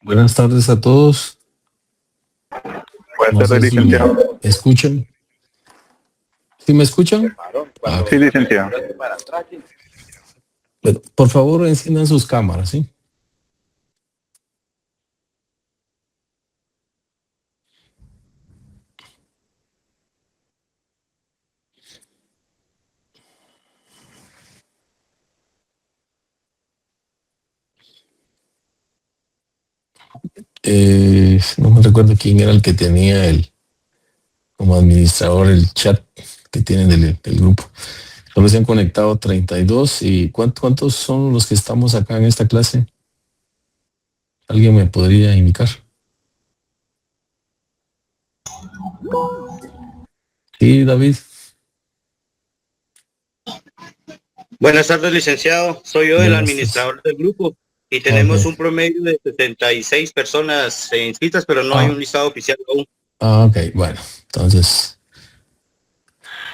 Buenas tardes a todos. Buenas No sé tardes, si licenciado. me escuchan. ¿Sí me escuchan? Sí, licenciado. Pero, por favor, enciendan sus cámaras, ¿sí? No me recuerdo quién era el que tenía como administrador el chat que tienen del grupo. Solo se han conectado 32. ¿Y cuántos son los que estamos acá en esta clase? ¿Alguien me podría indicar? Sí, David. Buenas tardes, licenciado. Soy yo el Buenas tardes. administrador del grupo y tenemos un promedio de 76 personas inscritas, pero no hay un listado oficial aún. Ok, bueno, entonces,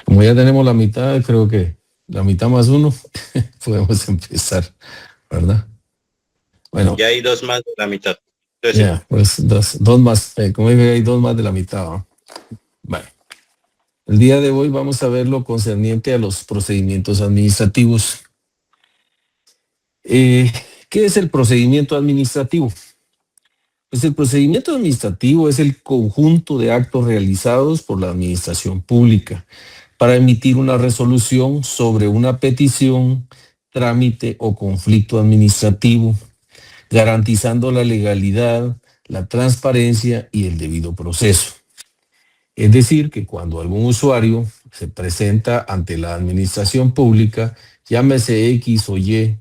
como ya tenemos la mitad, creo que la mitad más uno, podemos empezar, ¿verdad? Bueno, Ya hay dos más de la mitad. Entonces, ya, pues dos más, como dije, hay dos más de la mitad, ¿no? Bueno, el día de hoy vamos a ver lo concerniente a los procedimientos administrativos. ¿Qué es el procedimiento administrativo? Pues el procedimiento administrativo es el conjunto de actos realizados por la administración pública para emitir una resolución sobre una petición, trámite o conflicto administrativo, garantizando la legalidad, la transparencia y el debido proceso. Es decir, que cuando algún usuario se presenta ante la administración pública, llámese X o Y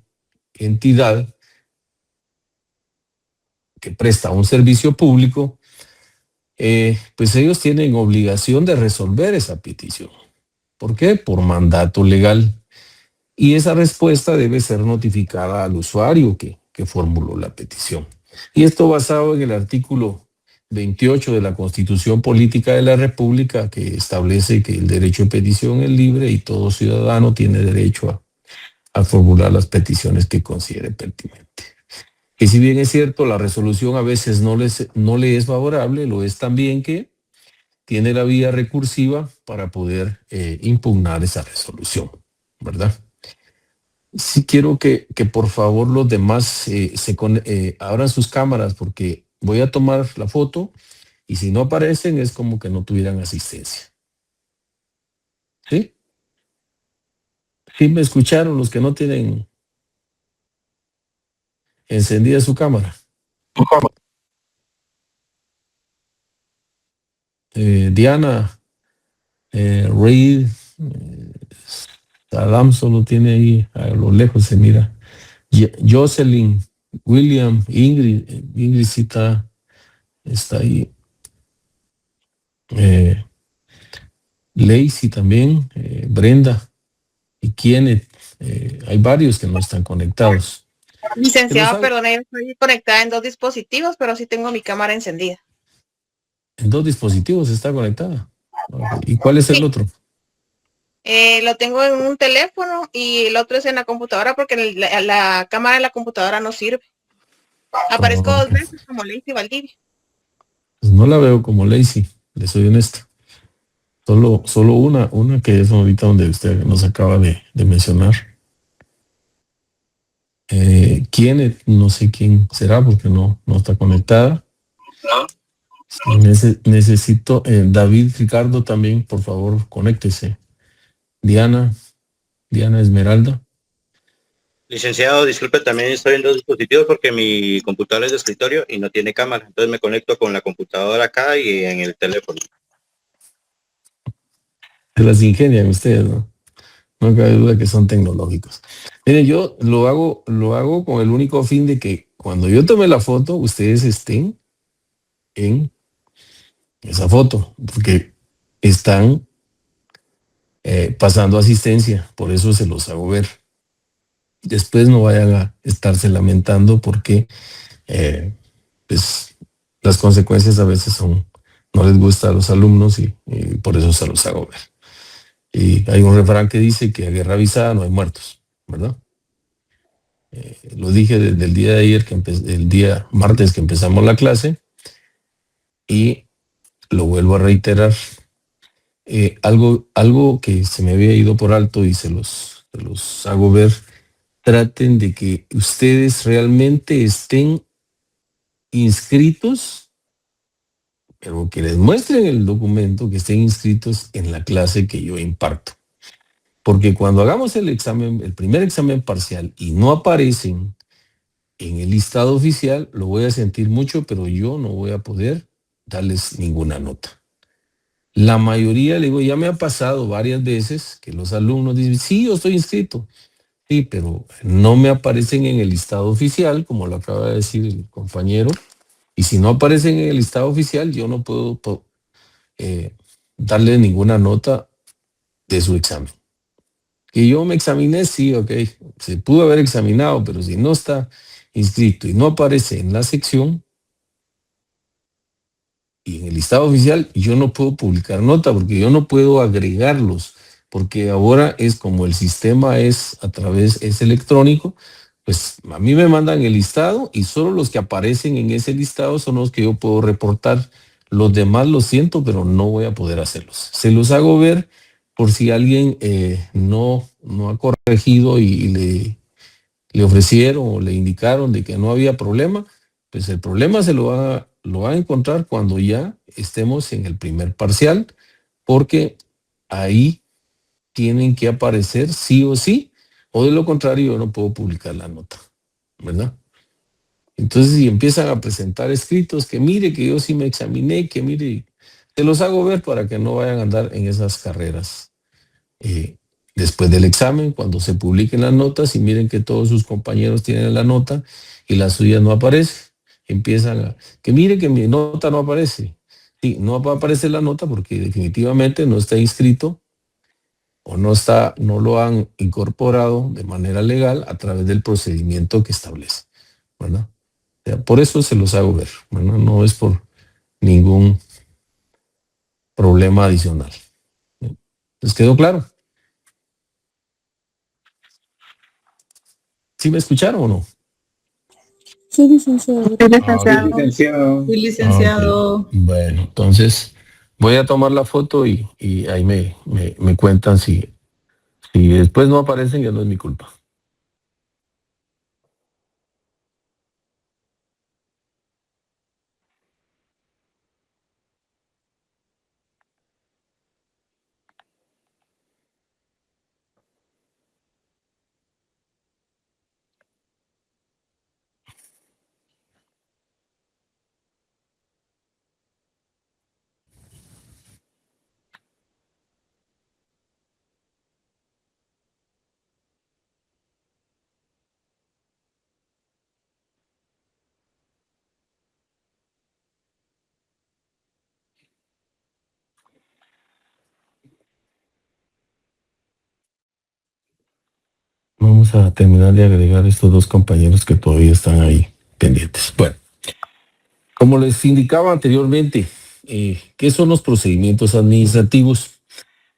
entidad que presta un servicio público, pues ellos tienen obligación de resolver esa petición. ¿Por qué? Por mandato legal. Y esa respuesta debe ser notificada al usuario que formuló la petición. Y esto basado en el artículo 28 de la Constitución Política de la República, que establece que el derecho de petición es libre y todo ciudadano tiene derecho a formular las peticiones que considere pertinente. Que si bien es cierto, la resolución a veces no le es favorable, lo es también que tiene la vía recursiva para poder impugnar esa resolución, ¿verdad? Sí quiero que por favor los demás abran sus cámaras porque voy a tomar la foto y si no aparecen es como que no tuvieran asistencia. ¿Sí? ¿Sí me escucharon los que no tienen encendida su cámara? Diana, Reid, Adam solo tiene ahí, a lo lejos se mira. Jocelyn, William, Ingrid sí está ahí. Lacey también, Brenda y Kenneth. Hay varios que no están conectados. Licenciado, perdone, estoy conectada en dos dispositivos, pero sí tengo mi cámara encendida. En dos dispositivos está conectada. ¿Y cuál es el otro? Lo tengo en un teléfono y el otro es en la computadora porque la cámara de la computadora no sirve. Aparezco dos veces como Lacey Valdivia. Pues no la veo como Lacey, le soy honesto. Solo una que es ahorita donde usted nos acaba de mencionar. Kenneth, no sé quién será porque no está conectada. Necesito, David Ricardo también, por favor, conéctese. Diana Esmeralda. licenciado, disculpe, también estoy en dos dispositivos porque mi computadora es de escritorio y no tiene cámara. Entonces me conecto con la computadora acá y en el teléfono. Se las ingenian ustedes, ¿no? No cabe duda que son tecnológicos. Miren, yo lo hago con el único fin de que cuando yo tome la foto, ustedes estén en esa foto, porque están pasando asistencia, por eso se los hago ver. Después no vayan a estarse lamentando porque pues las consecuencias a veces no les gusta a los alumnos y por eso se los hago ver. Y hay un refrán que dice que a guerra avisada no hay muertos, ¿verdad? Lo dije desde el día de ayer, el día martes que empezamos la clase, y lo vuelvo a reiterar. Algo que se me había ido por alto y se los hago ver. Traten de que ustedes realmente estén inscritos, pero que les muestren el documento, que estén inscritos en la clase que yo imparto. Porque cuando hagamos el examen, el primer examen parcial, y no aparecen en el listado oficial, lo voy a sentir mucho, pero yo no voy a poder darles ninguna nota. La mayoría, le digo, ya me ha pasado varias veces que los alumnos dicen, sí, yo estoy inscrito. Sí, pero no me aparecen en el listado oficial, como lo acaba de decir el compañero. Y si no aparecen en el listado oficial, yo no puedo darle ninguna nota de su examen. Que yo me examiné, sí, ok, se pudo haber examinado, pero si no está inscrito y no aparece en la sección y en el listado oficial, yo no puedo publicar nota porque yo no puedo agregarlos, porque ahora es como el sistema es electrónico, pues a mí me mandan el listado y solo los que aparecen en ese listado son los que yo puedo reportar. Los demás lo siento, pero no voy a poder hacerlos. Se los hago ver por si alguien no ha corregido y le ofrecieron o le indicaron de que no había problema, pues el problema se lo va a encontrar cuando ya estemos en el primer parcial, porque ahí tienen que aparecer sí o sí, o de lo contrario yo no puedo publicar la nota, ¿verdad? Entonces, si empiezan a presentar escritos, que mire que yo sí me examiné, que mire, se los hago ver para que no vayan a andar en esas carreras. Después del examen, cuando se publiquen las notas y miren que todos sus compañeros tienen la nota y la suya no aparece, empiezan a, que mire que mi nota no aparece. Sí, no va a aparecer la nota porque definitivamente no está inscrito o no lo han incorporado de manera legal a través del procedimiento que establece, ¿verdad? O sea, por eso se los hago ver, ¿verdad? No es por ningún problema adicional. ¿Les quedó claro? ¿Sí me escucharon o no? Sí, licenciado. Sí, licenciado. Sí, licenciado. Ok. Bueno, entonces voy a tomar la foto y ahí me cuentan si después no aparecen, ya no es mi culpa. Vamos a terminar de agregar estos dos compañeros que todavía están ahí pendientes. Bueno, como les indicaba anteriormente, ¿qué son los procedimientos administrativos?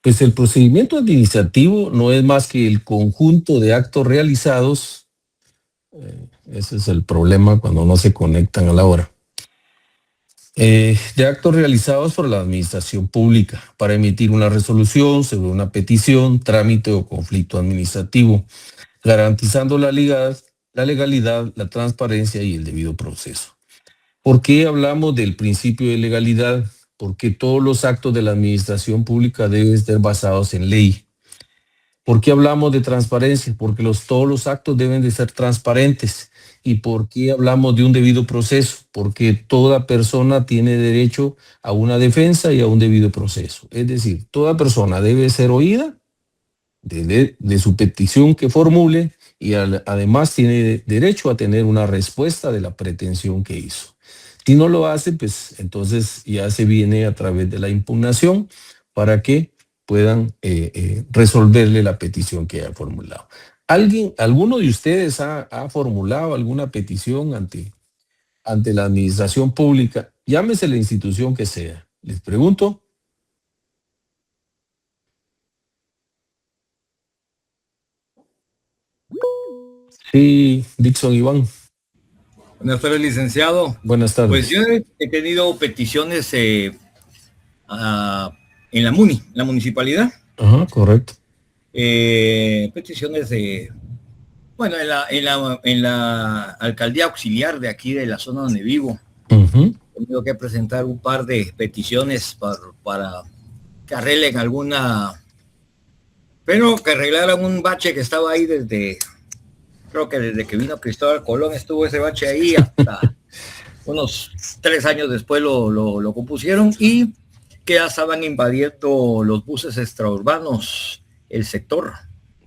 Pues el procedimiento administrativo no es más que el conjunto de actos realizados. Ese es el problema cuando no se conectan a la hora. De actos realizados por la administración pública para emitir una resolución sobre una petición, trámite o conflicto administrativo, garantizando la legalidad, la transparencia y el debido proceso. ¿Por qué hablamos del principio de legalidad? Porque todos los actos de la administración pública deben estar basados en ley. ¿Por qué hablamos de transparencia? Porque todos los actos deben de ser transparentes. ¿Y por qué hablamos de un debido proceso? Porque toda persona tiene derecho a una defensa y a un debido proceso. Es decir, toda persona debe ser oída de su petición que formule y además tiene derecho a tener una respuesta de la pretensión que hizo. Si no lo hace, pues entonces ya se viene a través de la impugnación para que puedan resolverle la petición que haya formulado. ¿Alguno de ustedes ha formulado alguna petición ante la administración pública? Llámese la institución que sea. Les pregunto. Sí, Dixon Iván. Buenas tardes, licenciado. Buenas tardes. Pues yo he tenido peticiones en la MUNI, la municipalidad. Ajá, correcto. Peticiones de, bueno, en la alcaldía auxiliar de aquí de la zona donde vivo. Uh-huh. He tenido que presentar un par de peticiones para que arreglen alguna, pero que arreglaran un bache que estaba ahí creo que desde que vino Cristóbal Colón estuvo ese bache ahí hasta unos 3 años después lo compusieron, y que ya estaban invadiendo los buses extraurbanos el sector.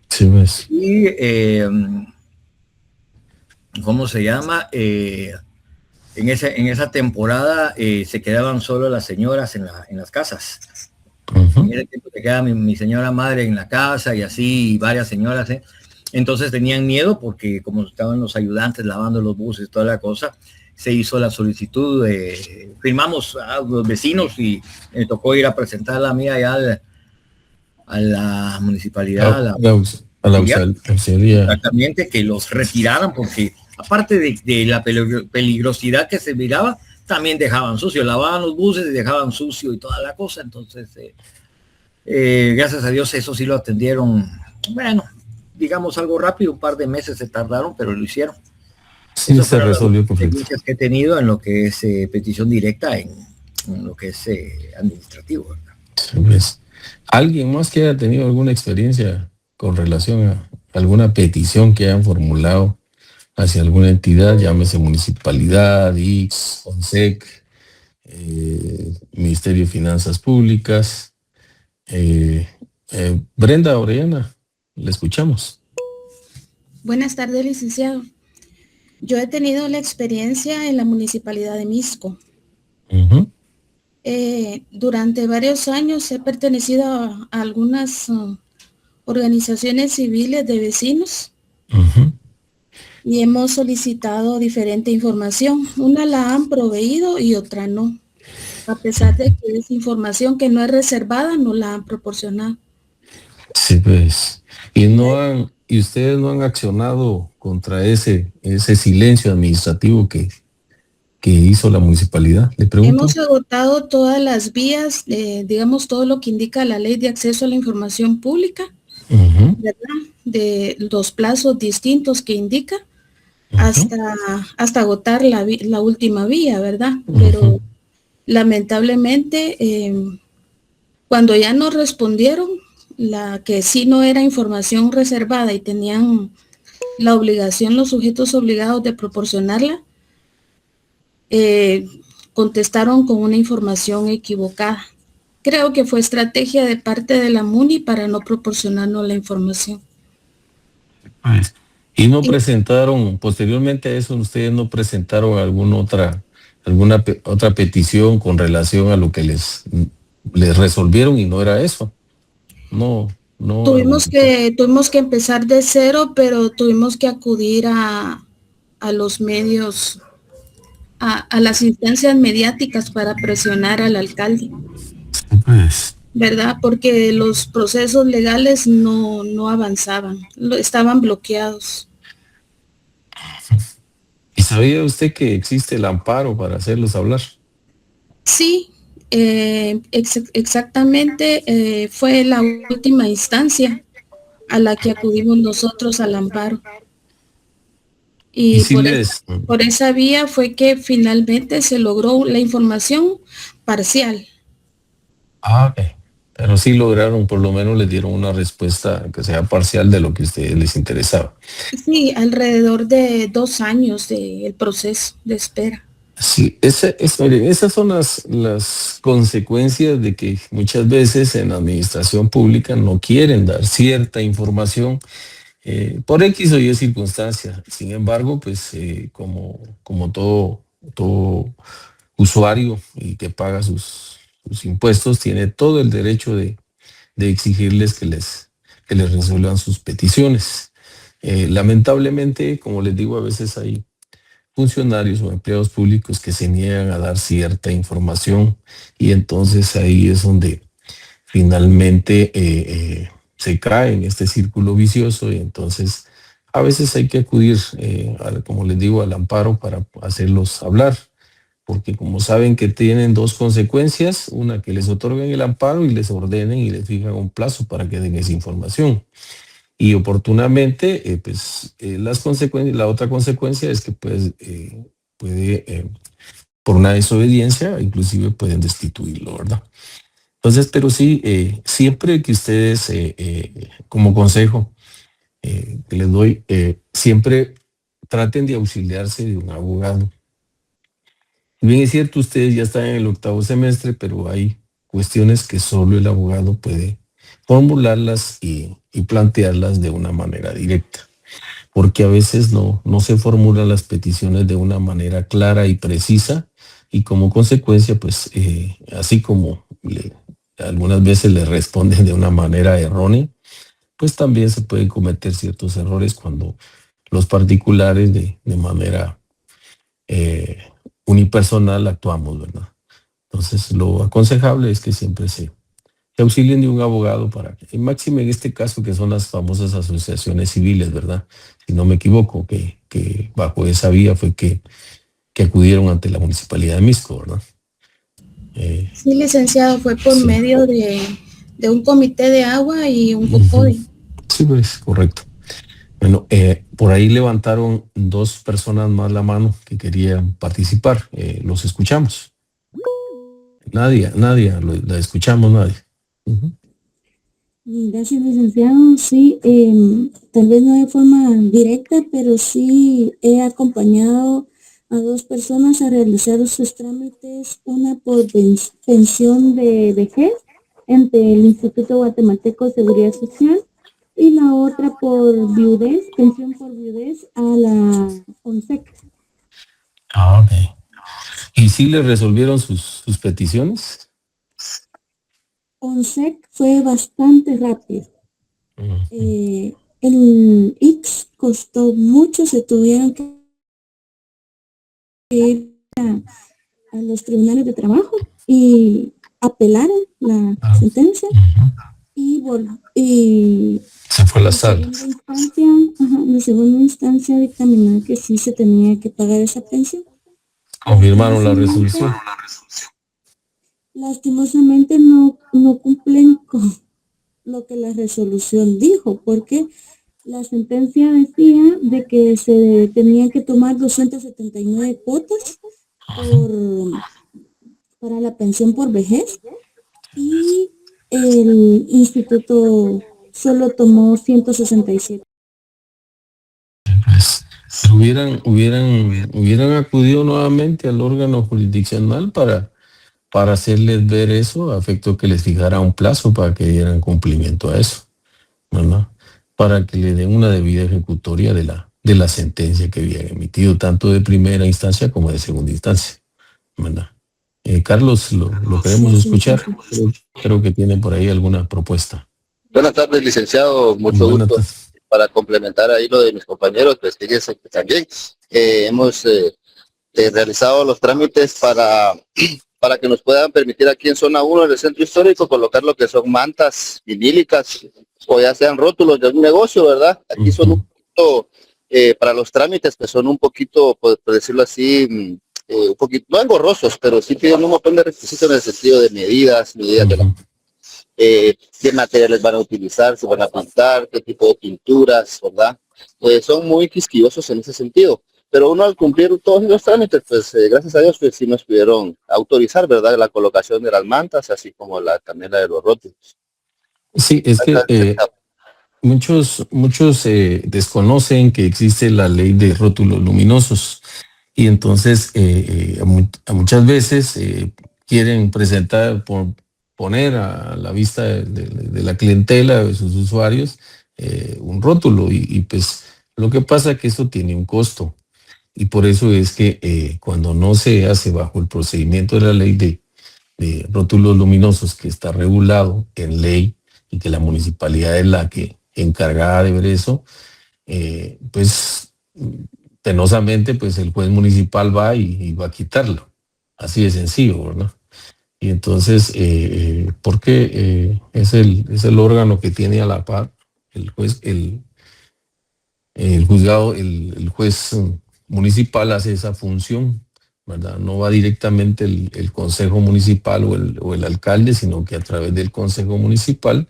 Sí, ves. Y ¿cómo se llama? En esa temporada se quedaban solo las señoras en las casas. Uh-huh. En ese tiempo se quedaba mi señora madre en la casa y así, y varias señoras, Entonces tenían miedo porque como estaban los ayudantes lavando los buses, toda la cosa, se hizo la solicitud, firmamos a los vecinos y me tocó ir a presentar la mía ya a la municipalidad, a la auxiliaría. Exactamente, que los retiraran, porque aparte de la peligrosidad que se miraba, también dejaban sucio, lavaban los buses y dejaban sucio y toda la cosa. Entonces, gracias a Dios eso sí lo atendieron, bueno, digamos algo rápido, un par de meses se tardaron, pero lo hicieron. Sí, eso se resolvió perfecto. Que he tenido en lo que es petición directa, en lo que es administrativo, ¿verdad? Sí, pues. ¿Alguien más que haya tenido alguna experiencia con relación a alguna petición que hayan formulado hacia alguna entidad, llámese municipalidad, IX, ONSEC, Ministerio de Finanzas Públicas? Brenda Orellana, le escuchamos. Buenas tardes, licenciado. Yo he tenido la experiencia en la municipalidad de Misco. Uh-huh. Durante varios años he pertenecido a algunas organizaciones civiles de vecinos. Uh-huh. Y hemos solicitado diferente información. Una la han proveído y otra no. A pesar de que es información que no es reservada, no la han proporcionado. Sí, pues. Y ustedes no han accionado contra ese silencio administrativo que hizo la municipalidad, le pregunto. Hemos agotado todas las vías, digamos todo lo que indica la ley de acceso a la información pública, uh-huh, ¿verdad? De los plazos distintos que indica, uh-huh, hasta agotar la última vía, ¿verdad? Uh-huh. Pero lamentablemente, cuando ya nos respondieron, la que sí no era información reservada y tenían la obligación, los sujetos obligados de proporcionarla, contestaron con una información equivocada. Creo que fue estrategia de parte de la MUNI para no proporcionarnos la información. Y no presentaron, posteriormente a eso, ustedes no presentaron alguna otra petición con relación a lo que les resolvieron y no era eso. No. Tuvimos que empezar de cero, pero tuvimos que acudir a los medios, a las instancias mediáticas para presionar al alcalde. Pues. ¿Verdad? Porque los procesos legales no avanzaban, estaban bloqueados. ¿Y sabía usted que existe el amparo para hacerlos hablar? Sí, exactamente, fue la última instancia a la que acudimos nosotros al amparo. Y si por esa vía fue que finalmente se logró la información parcial. Ok. Pero sí lograron, por lo menos les dieron una respuesta que sea parcial de lo que a ustedes les interesaba. Sí, alrededor de 2 años del proceso de espera. Sí, miren, esas son las consecuencias de que muchas veces en la administración pública no quieren dar cierta información por X o Y circunstancias. Sin embargo, pues como todo usuario y que paga sus impuestos, tiene todo el derecho de exigirles que les resuelvan sus peticiones. Lamentablemente, como les digo, a veces hay funcionarios o empleados públicos que se niegan a dar cierta información y entonces ahí es donde finalmente se cae en este círculo vicioso y entonces a veces hay que acudir, como les digo, al amparo para hacerlos hablar, porque como saben que tienen dos consecuencias, una que les otorguen el amparo y les ordenen y les fijan un plazo para que den esa información. Y oportunamente, las consecuencias, la otra consecuencia es que puede, por una desobediencia, inclusive pueden destituirlo, ¿verdad? Entonces, pero sí, siempre que ustedes, como consejo que les doy, siempre traten de auxiliarse de un abogado. Bien es cierto, ustedes ya están en el 8º semestre, pero hay cuestiones que solo el abogado puede formularlas y plantearlas de una manera directa, porque a veces no se formulan las peticiones de una manera clara y precisa, y como consecuencia, pues, así como algunas veces le responden de una manera errónea, pues también se pueden cometer ciertos errores cuando los particulares de manera unipersonal actuamos, ¿verdad? Entonces, lo aconsejable es que siempre se auxilien de un abogado para que, y máxime en este caso, que son las famosas asociaciones civiles, ¿verdad? Si no me equivoco, que bajo esa vía fue que acudieron ante la Municipalidad de Misco, ¿verdad? Sí, licenciado, fue por sí. medio de un comité de agua y un COPODI. Sí, pues, correcto. Bueno, por ahí levantaron 2 personas más la mano que querían participar. Los escuchamos. Nadia, la escuchamos, Nadia. Gracias, licenciado. Sí, tal vez no de forma directa, pero sí he acompañado a 2 personas a realizar sus trámites, una por pensión de vejez ante el Instituto Guatemalteco de Seguridad Social y la otra por viudez, pensión por viudez a la ONSEC. Ok. ¿Y sí le resolvieron sus peticiones? ONSEC fue bastante rápido. El IX costó mucho, se tuvieron que ir a los tribunales de trabajo y apelaron la sentencia y se fue a la sala. La segunda instancia dictaminó que sí se tenía que pagar esa pensión. Confirmaron la resolución. Lastimosamente no cumplen con lo que la resolución dijo, porque la sentencia decía de que se tenían que tomar 279 cuotas para la pensión por vejez y el instituto solo tomó 167. Pues, hubieran acudido nuevamente al órgano jurisdiccional para hacerles ver eso, a efecto que les fijara un plazo para que dieran cumplimiento a eso, ¿verdad? Para que le den una debida ejecutoria de la sentencia que habían emitido, tanto de primera instancia como de segunda instancia, ¿verdad? Carlos, lo queremos escuchar. Creo que tiene por ahí alguna propuesta. Buenas tardes, licenciado. Mucho gusto. Para complementar ahí lo de mis compañeros, pues fíjense que también hemos realizado los trámites para que nos puedan permitir aquí en zona 1 del centro histórico colocar lo que son mantas vinílicas o ya sean rótulos de un negocio, ¿verdad? Aquí son un poquito, para los trámites que son un poquito, por decirlo así, un poquito, no engorrosos, pero sí piden un montón de requisitos en el sentido de medidas de qué materiales van a utilizar, si van a pintar, qué tipo de pinturas, ¿verdad? Son muy quisquillosos en ese sentido. Pero uno al cumplir todos los trámites, pues gracias a Dios, pues sí nos pudieron autorizar, ¿verdad? La colocación de las mantas, así como también la de los rótulos. Sí, es que muchos desconocen que existe la ley de rótulos luminosos y entonces a muchas veces quieren poner a la vista de la clientela, de sus usuarios, un rótulo y pues lo que pasa es que eso tiene un costo. Y por eso es que cuando no se hace bajo el procedimiento de la ley de rótulos luminosos, que está regulado en ley y que la municipalidad es la que encargada de ver eso, pues penosamente pues el juez municipal va y va a quitarlo. Así de sencillo, ¿verdad? Y entonces, porque es el órgano que tiene a la par el juez, el El juzgado, el juez municipal hace esa función, ¿verdad? No va directamente el consejo municipal o el alcalde, sino que a través del consejo municipal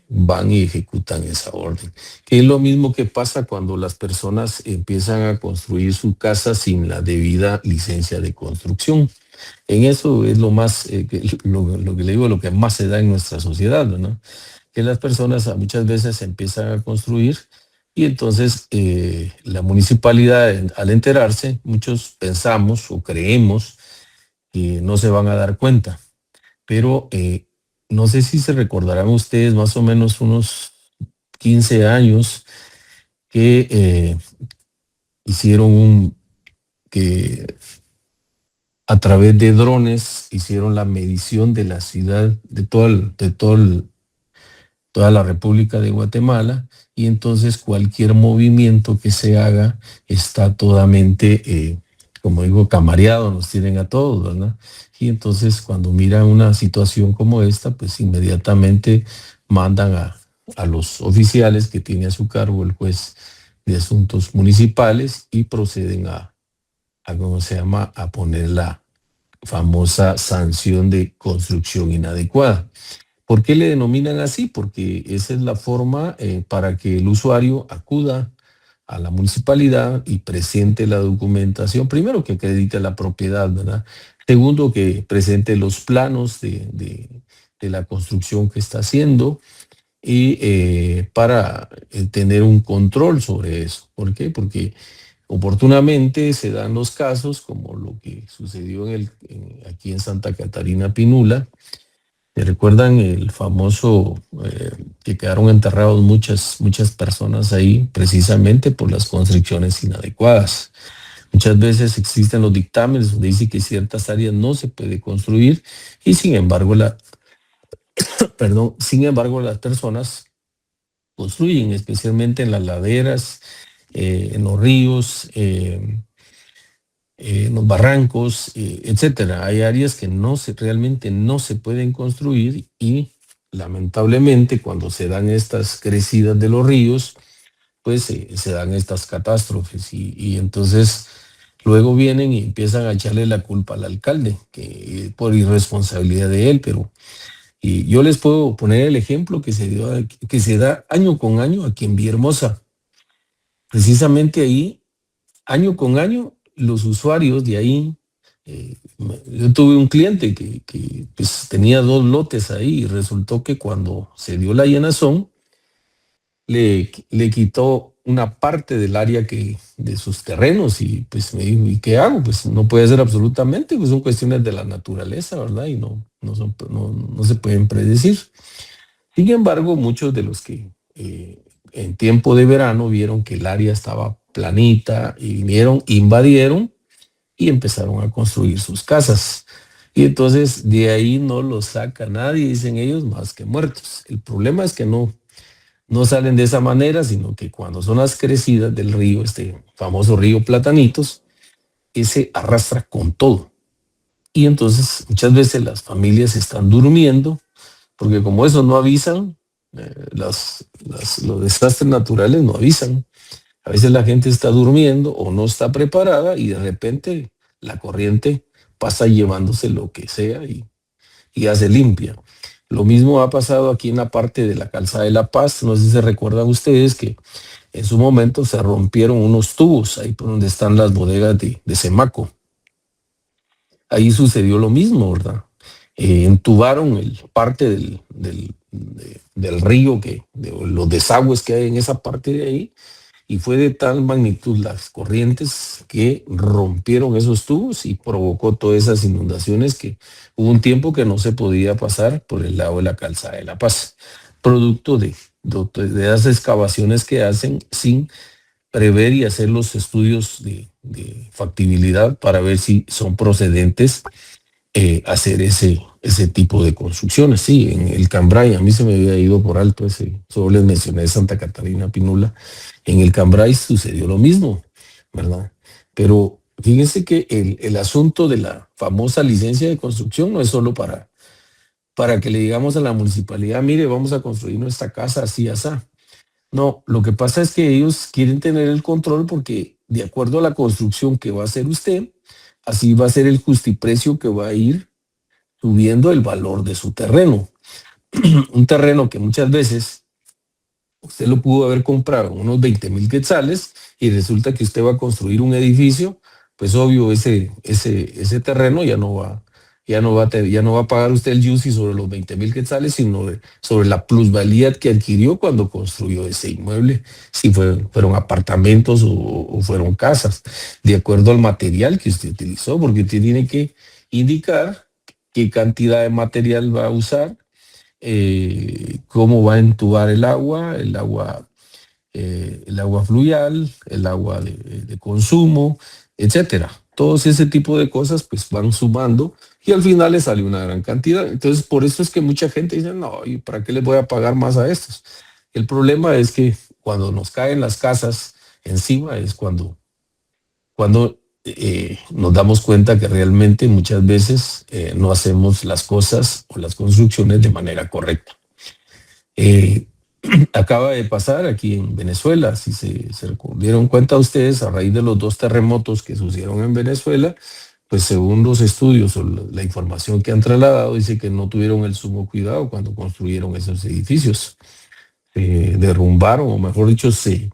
van y ejecutan esa orden. Que es lo mismo que pasa cuando las personas empiezan a construir su casa sin la debida licencia de construcción. En eso es lo más, lo que le digo, lo que más se da en nuestra sociedad, ¿no? Que las personas muchas veces empiezan a construir y entonces la municipalidad, al enterarse, muchos pensamos o creemos que no se van a dar cuenta. Pero no sé si se recordarán ustedes más o menos unos 15 años que que a través de drones hicieron la medición de la ciudad, toda la República de Guatemala, y entonces cualquier movimiento que se haga está totalmente, como digo, camareado, nos tienen a todos, ¿verdad? Y entonces cuando miran una situación como esta, pues inmediatamente mandan a los oficiales que tiene a su cargo el juez de asuntos municipales y proceden ¿cómo se llama?, a poner la famosa sanción de construcción inadecuada. ¿Por qué le denominan así? Porque esa es la forma para que el usuario acuda a la municipalidad y presente la documentación. Primero, que acredite la propiedad, ¿verdad? Segundo, que presente los planos de la construcción que está haciendo y para tener un control sobre eso. ¿Por qué? Porque oportunamente se dan los casos como lo que sucedió aquí en Santa Catarina Pinula. ¿Se recuerdan el famoso que quedaron enterrados muchas personas ahí precisamente por las construcciones inadecuadas? Muchas veces existen los dictámenes donde dice que ciertas áreas no se puede construir y sin embargo las personas construyen, especialmente en las laderas, en los ríos, en los barrancos, etcétera. Hay áreas que realmente no se pueden construir y lamentablemente cuando se dan estas crecidas de los ríos, pues se dan estas catástrofes y entonces luego vienen y empiezan a echarle la culpa al alcalde que por irresponsabilidad de él, pero y yo les puedo poner el ejemplo que se da año con año aquí en Villahermosa. Precisamente ahí, año con año, los usuarios de ahí, yo tuve un cliente que pues, tenía 2 lotes ahí y resultó que cuando se dio la llenazón, le quitó una parte del área de sus terrenos y pues me dijo, ¿y qué hago? Pues no puede hacer absolutamente, pues son cuestiones de la naturaleza, ¿verdad? Y no se pueden predecir. Sin embargo, muchos de los que en tiempo de verano vieron que el área estaba planita y vinieron, invadieron y empezaron a construir sus casas. Y entonces de ahí no los saca nadie, dicen ellos, más que muertos. El problema es que no salen de esa manera, sino que cuando son las crecidas del río, este famoso río Platanitos, ese arrastra con todo. Y entonces muchas veces las familias están durmiendo, porque como eso no avisan, los desastres naturales no avisan. A veces la gente está durmiendo o no está preparada y de repente la corriente pasa llevándose lo que sea y hace limpia. Lo mismo ha pasado aquí en la parte de la Calzada de la Paz. No sé si se recuerdan ustedes que en su momento se rompieron unos tubos ahí por donde están las bodegas de Semaco. Ahí sucedió lo mismo, ¿verdad? Entubaron parte del río, de los desagües que hay en esa parte de ahí, y fue de tal magnitud las corrientes que rompieron esos tubos y provocó todas esas inundaciones que hubo un tiempo que no se podía pasar por el lado de la Calzada de la Paz, producto de esas excavaciones que hacen sin prever y hacer los estudios de factibilidad para ver si son procedentes hacer ese tipo de construcciones. Sí, en el Cambray, a mí se me había ido por alto solo les mencioné Santa Catarina Pinula, en el Cambray sucedió lo mismo, ¿verdad? Pero fíjense que el asunto de la famosa licencia de construcción no es solo para que le digamos a la municipalidad, mire, vamos a construir nuestra casa así, así. No, lo que pasa es que ellos quieren tener el control porque de acuerdo a la construcción que va a hacer usted, así va a ser el justiprecio que va a ir subiendo el valor de su terreno. Un terreno que muchas veces usted lo pudo haber comprado en unos 20,000 quetzales y resulta que usted va a construir un edificio, pues obvio ese terreno ya no va a pagar usted el UCI sobre los 20,000 quetzales, sino sobre la plusvalía que adquirió cuando construyó ese inmueble, si fueron apartamentos o fueron casas, de acuerdo al material que usted utilizó, porque usted tiene que indicar qué cantidad de material va a usar, cómo va a entubar el agua fluvial, el agua de consumo, etcétera. Todos ese tipo de cosas pues van sumando y al final le sale una gran cantidad. Entonces por eso es que mucha gente dice, no, ¿y para qué les voy a pagar más a estos? El problema es que cuando nos caen las casas encima es cuando nos damos cuenta que realmente muchas veces no hacemos las cosas o las construcciones de manera correcta. Acaba de pasar aquí en Venezuela, si se dieron cuenta ustedes, a raíz de los 2 terremotos que sucedieron en Venezuela, pues según los estudios o la información que han trasladado, dice que no tuvieron el sumo cuidado cuando construyeron esos edificios. Derrumbaron, o mejor dicho, se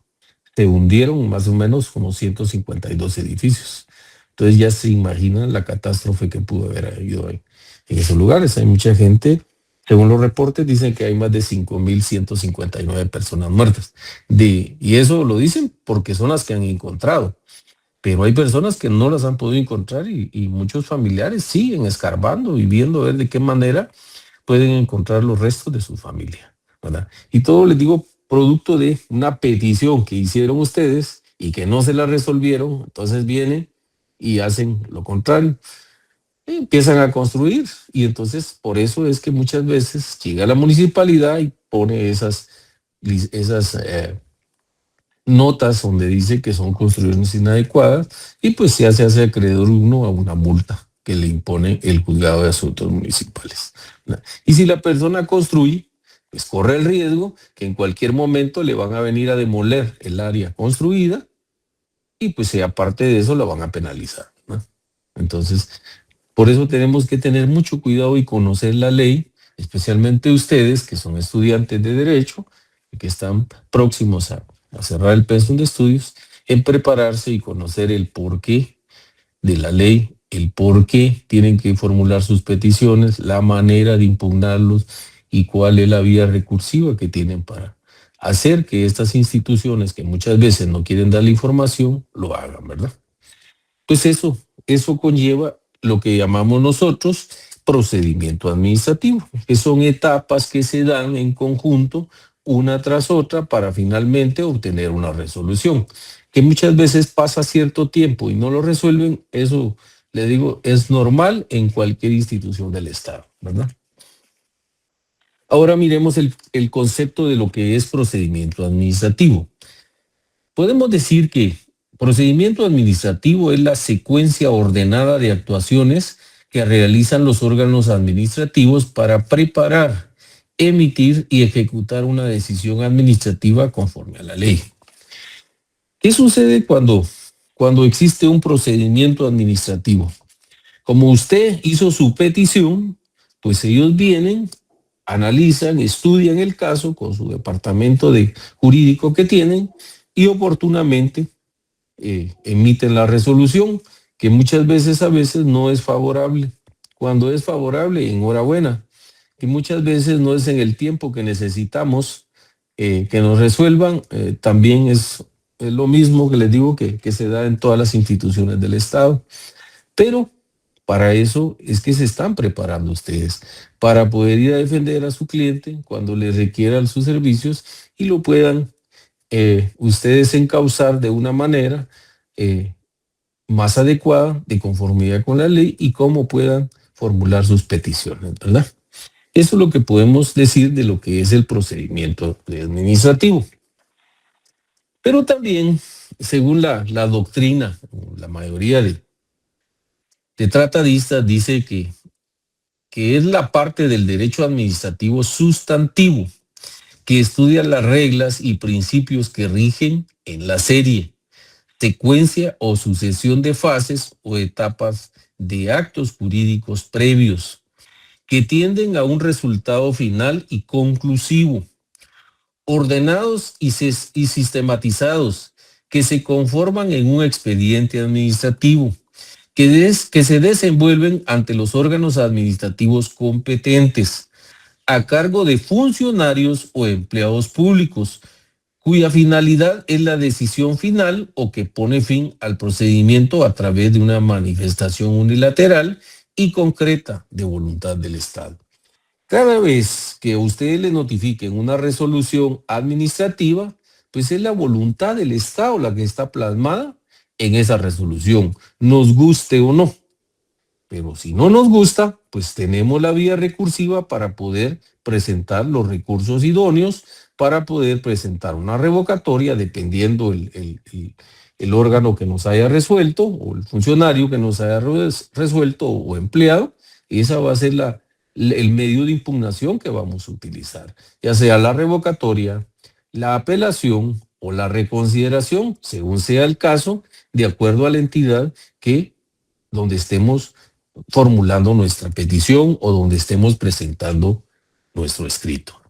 hundieron más o menos como 152 edificios. Entonces ya se imaginan la catástrofe que pudo haber habido en esos lugares. Hay mucha gente. Según los reportes, dicen que hay más de 5,159 personas muertas. Y eso lo dicen porque son las que han encontrado. Pero hay personas que no las han podido encontrar y muchos familiares siguen escarbando y viendo a ver de qué manera pueden encontrar los restos de su familia, ¿verdad? Y todo, les digo, producto de una petición que hicieron ustedes y que no se la resolvieron. Entonces vienen y hacen lo contrario. Empiezan a construir y entonces por eso es que muchas veces llega la municipalidad y pone esas notas donde dice que son construcciones inadecuadas y pues se hace acreedor uno a una multa que le impone el juzgado de asuntos municipales. Y si la persona construye, pues corre el riesgo que en cualquier momento le van a venir a demoler el área construida y pues aparte de eso la van a penalizar, ¿no? Entonces, por eso tenemos que tener mucho cuidado y conocer la ley, especialmente ustedes que son estudiantes de Derecho y que están próximos a cerrar el pensum de estudios, en prepararse y conocer el porqué de la ley, el por qué tienen que formular sus peticiones, la manera de impugnarlos y cuál es la vía recursiva que tienen para hacer que estas instituciones que muchas veces no quieren dar la información, lo hagan, ¿verdad? Pues eso conlleva lo que llamamos nosotros procedimiento administrativo, que son etapas que se dan en conjunto una tras otra para finalmente obtener una resolución, que muchas veces pasa cierto tiempo y no lo resuelven. Eso, le digo, es normal en cualquier institución del Estado, ¿verdad? Ahora miremos el concepto de lo que es procedimiento administrativo. Podemos decir que procedimiento administrativo es la secuencia ordenada de actuaciones que realizan los órganos administrativos para preparar, emitir y ejecutar una decisión administrativa conforme a la ley. ¿Qué sucede cuando existe un procedimiento administrativo? Como usted hizo su petición, pues ellos vienen, analizan, estudian el caso con su departamento jurídico que tienen y oportunamente emiten la resolución, que muchas veces a veces no es favorable. Cuando es favorable, enhorabuena. Que muchas veces no es en el tiempo que necesitamos que nos resuelvan, también es lo mismo que les digo que se da en todas las instituciones del Estado. Pero para eso es que se están preparando ustedes, para poder ir a defender a su cliente cuando les requieran sus servicios y lo puedan ustedes encauzar de una manera más adecuada, de conformidad con la ley y cómo puedan formular sus peticiones, ¿verdad? Eso es lo que podemos decir de lo que es el procedimiento administrativo. Pero también, según la doctrina, la mayoría de tratadistas dice que es la parte del derecho administrativo sustantivo, que estudia las reglas y principios que rigen en la serie, secuencia o sucesión de fases o etapas de actos jurídicos previos que tienden a un resultado final y conclusivo, ordenados y sistematizados, que se conforman en un expediente administrativo, que se desenvuelven ante los órganos administrativos competentes, a cargo de funcionarios o empleados públicos, cuya finalidad es la decisión final o que pone fin al procedimiento a través de una manifestación unilateral y concreta de voluntad del Estado. Cada vez que a ustedes le notifiquen una resolución administrativa, pues es la voluntad del Estado la que está plasmada en esa resolución, nos guste o no. Pero si no nos gusta, pues tenemos la vía recursiva para poder presentar los recursos idóneos, para poder presentar una revocatoria, dependiendo el órgano que nos haya resuelto, o el funcionario que nos haya resuelto, o empleado. Esa va a ser el medio de impugnación que vamos a utilizar, ya sea la revocatoria, la apelación o la reconsideración, según sea el caso, de acuerdo a la entidad donde estemos formulando nuestra petición o donde estemos presentando nuestro escrito.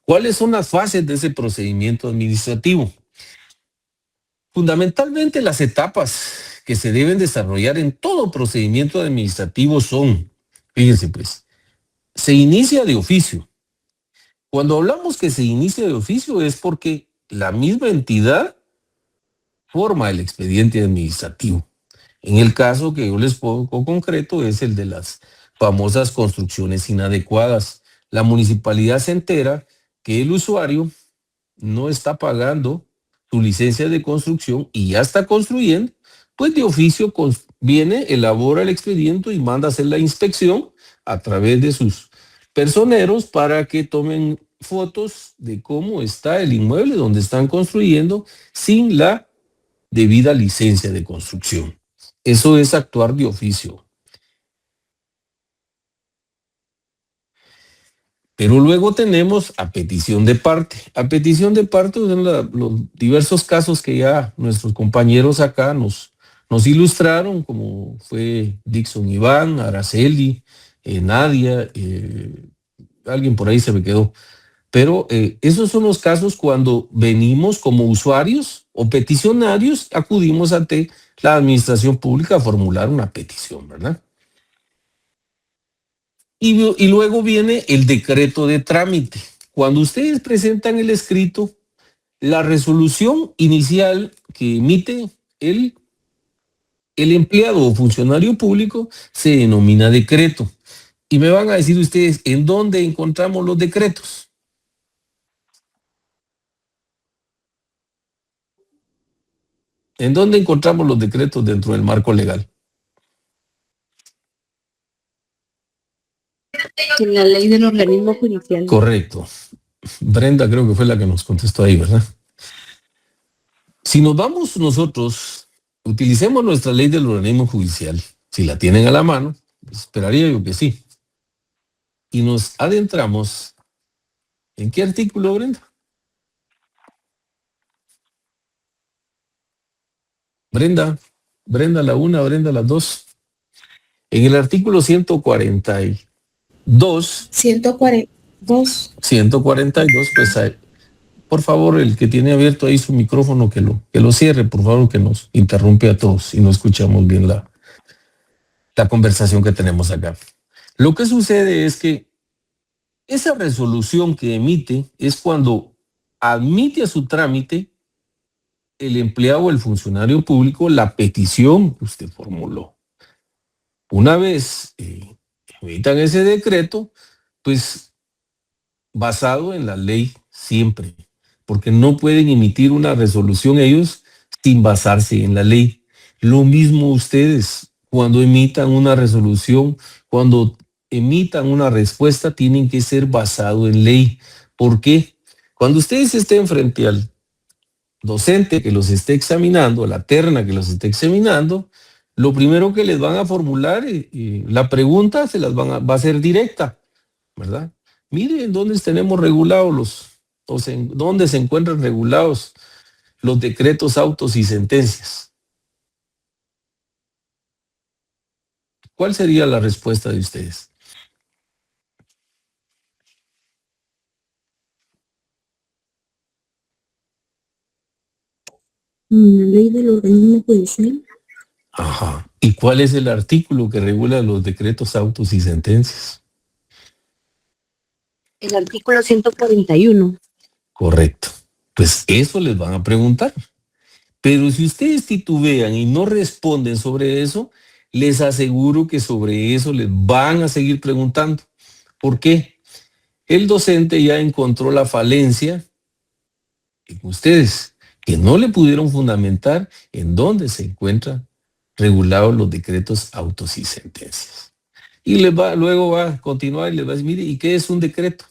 ¿Cuáles son las fases de ese procedimiento administrativo? Fundamentalmente, las etapas que se deben desarrollar en todo procedimiento administrativo son, fíjense pues, se inicia de oficio. Cuando hablamos que se inicia de oficio es porque la misma entidad forma el expediente administrativo. En el caso que yo les pongo concreto es el de las famosas construcciones inadecuadas. La municipalidad se entera que el usuario no está pagando su licencia de construcción y ya está construyendo, pues de oficio viene, elabora el expediente y manda a hacer la inspección a través de sus personeros para que tomen fotos de cómo está el inmueble donde están construyendo sin la debida licencia de construcción. Eso es actuar de oficio. Pero luego tenemos a petición de parte. A petición de parte son los diversos casos que ya nuestros compañeros acá nos ilustraron, como fue Dixon Iván, Araceli, Nadia, alguien por ahí se me quedó. Pero esos son los casos cuando venimos como usuarios o peticionarios, acudimos ante la administración pública a formular una petición, ¿verdad? Y luego viene el decreto de trámite. Cuando ustedes presentan el escrito, la resolución inicial que emite el empleado o funcionario público se denomina decreto. Y me van a decir ustedes, ¿en dónde encontramos los decretos? ¿En dónde encontramos los decretos dentro del marco legal? En la ley del organismo judicial. Correcto. Brenda creo que fue la que nos contestó ahí, ¿verdad? Si nos vamos nosotros, utilicemos nuestra ley del organismo judicial, si la tienen a la mano, esperaría yo que sí. Y nos adentramos, ¿en qué artículo, Brenda? Brenda la 1, Brenda la 2. En el artículo 142. 142, pues por favor, el que tiene abierto ahí su micrófono, que lo cierre, por favor, que nos interrumpe a todos y no escuchamos bien la conversación que tenemos acá. Lo que sucede es que esa resolución que emite es cuando admite a su trámite el empleado o el funcionario público la petición que usted formuló. Una vez emitan ese decreto, pues basado en la ley siempre, porque no pueden emitir una resolución ellos sin basarse en la ley. Lo mismo ustedes, cuando emitan una resolución, cuando emitan una respuesta, tienen que ser basado en ley. ¿Por qué? Cuando ustedes estén frente al docente que los esté examinando, a la terna que los esté examinando, lo primero que les van a formular, la pregunta va a ser directa, ¿verdad? Miren dónde tenemos regulados dónde se encuentran regulados los decretos, autos y sentencias? ¿Cuál sería la respuesta de ustedes? La ley del organismo judicial. Ajá. ¿Y cuál es el artículo que regula los decretos, autos y sentencias? El artículo 141. Correcto. Pues eso les van a preguntar. Pero si ustedes titubean y no responden sobre eso, les aseguro que sobre eso les van a seguir preguntando. ¿Por qué? El docente ya encontró la falencia en ustedes, que no le pudieron fundamentar en dónde se encuentran regulados los decretos, autos y sentencias. Y luego va a continuar y les va a decir, mire, ¿y qué es un decreto?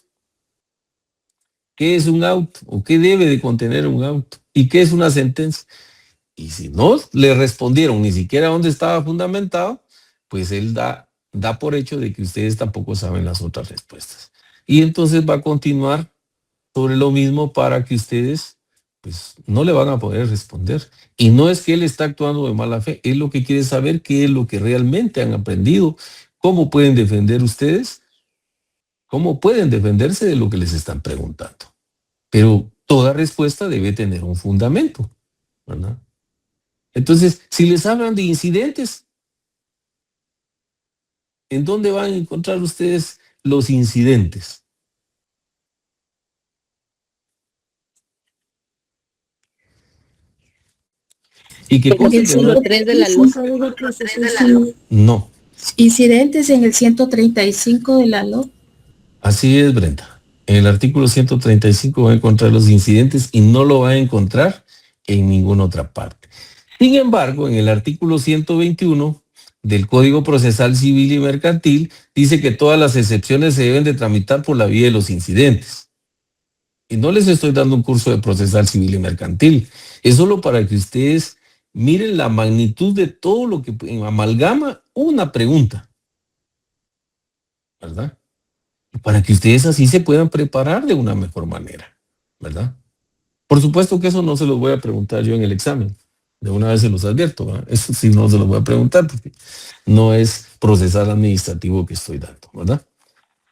¿Qué es un auto? ¿O qué debe de contener un auto? ¿Y qué es una sentencia? Y si no le respondieron ni siquiera dónde estaba fundamentado, pues él da por hecho de que ustedes tampoco saben las otras respuestas. Y entonces va a continuar sobre lo mismo para que ustedes pues no le van a poder responder. Y no es que él está actuando de mala fe, él lo que quiere saber qué es lo que realmente han aprendido, cómo pueden defender ustedes, cómo pueden defenderse de lo que les están preguntando. Pero toda respuesta debe tener un fundamento, ¿verdad? Entonces, si les hablan de incidentes, ¿en dónde van a encontrar ustedes los incidentes? Y que En el 103 de la LOC. No. Incidentes en el 135 de la LOC. Así es, Brenda. En el artículo 135 va a encontrar los incidentes y no lo va a encontrar en ninguna otra parte. Sin embargo, en el artículo 121 del Código Procesal Civil y Mercantil dice que todas las excepciones se deben de tramitar por la vía de los incidentes. Y no les estoy dando un curso de procesal civil y mercantil. Es solo para que ustedes miren la magnitud de todo lo que amalgama una pregunta, ¿verdad? Para que ustedes así se puedan preparar de una mejor manera, ¿verdad? Por supuesto que eso no se los voy a preguntar yo en el examen. De una vez se los advierto, ¿verdad? Eso sí no se los voy a preguntar porque no es procesal administrativo que estoy dando, ¿verdad?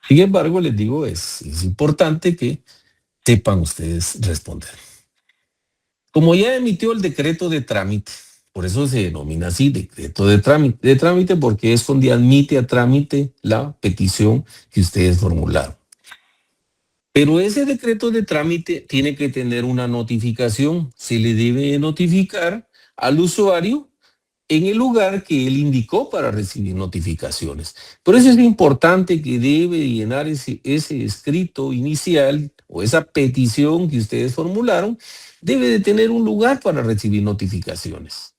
Sin embargo, les digo, es importante que sepan ustedes responder. Como ya emitió el decreto de trámite, por eso se denomina así, decreto de trámite porque es donde admite a trámite la petición que ustedes formularon. Pero ese decreto de trámite tiene que tener una notificación, se le debe notificar al usuario en el lugar que él indicó para recibir notificaciones. Por eso es importante que debe llenar ese escrito inicial o esa petición que ustedes formularon, debe de tener un lugar para recibir notificaciones.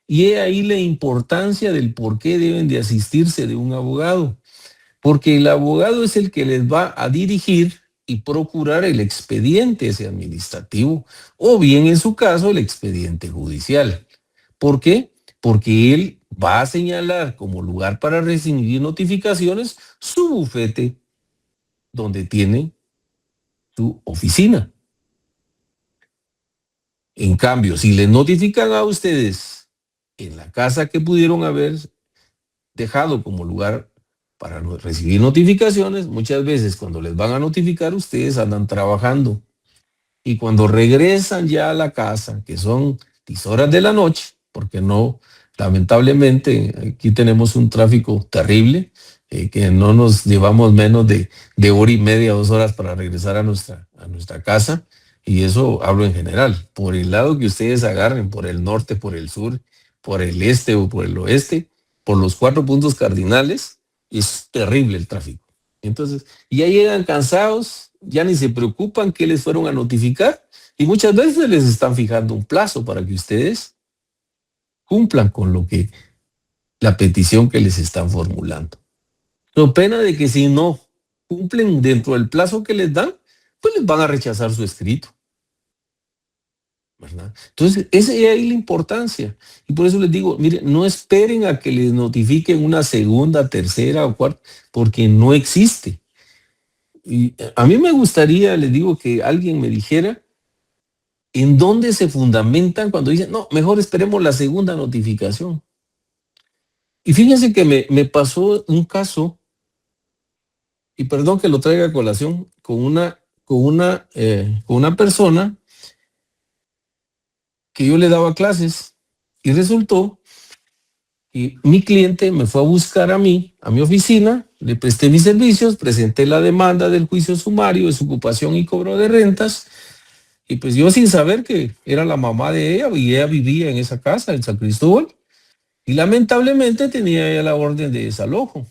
Y es ahí la importancia del por qué deben de asistirse de un abogado, porque el abogado es el que les va a dirigir y procurar el expediente ese administrativo, o bien en su caso el expediente judicial. ¿Por qué? Porque él va a señalar como lugar para recibir notificaciones su bufete donde tiene su oficina. En cambio, si les notifican a ustedes en la casa que pudieron haber dejado como lugar para recibir notificaciones, muchas veces cuando les van a notificar ustedes andan trabajando. Y cuando regresan ya a la casa, que son 10 horas de la noche, porque no, lamentablemente, aquí tenemos un tráfico terrible, que no nos llevamos menos de hora y media, 2 horas para regresar a nuestra casa, y eso hablo en general. Por el lado que ustedes agarren, por el norte, por el sur, por el este o por el oeste, por los 4 puntos cardinales, es terrible el tráfico. Entonces, ya llegan cansados, ya ni se preocupan qué les fueron a notificar, y muchas veces les están fijando un plazo para que ustedes cumplan con la petición que les están formulando. So pena de que si no cumplen dentro del plazo que les dan, pues les van a rechazar su escrito, ¿verdad? Entonces, esa es ahí la importancia. Y por eso les digo, miren, no esperen a que les notifiquen una segunda, tercera o cuarta, porque no existe. Y a mí me gustaría, les digo, que alguien me dijera en dónde se fundamentan cuando dicen, no, mejor esperemos la segunda notificación. Y fíjense que me pasó un caso, y perdón que lo traiga a colación, con una persona que yo le daba clases, y resultó que mi cliente me fue a buscar a mí, a mi oficina, le presté mis servicios, presenté la demanda del juicio sumario, desocupación y cobro de rentas, y pues yo sin saber que era la mamá de ella, y ella vivía en esa casa, en San Cristóbal, y lamentablemente tenía ella la orden de desalojo.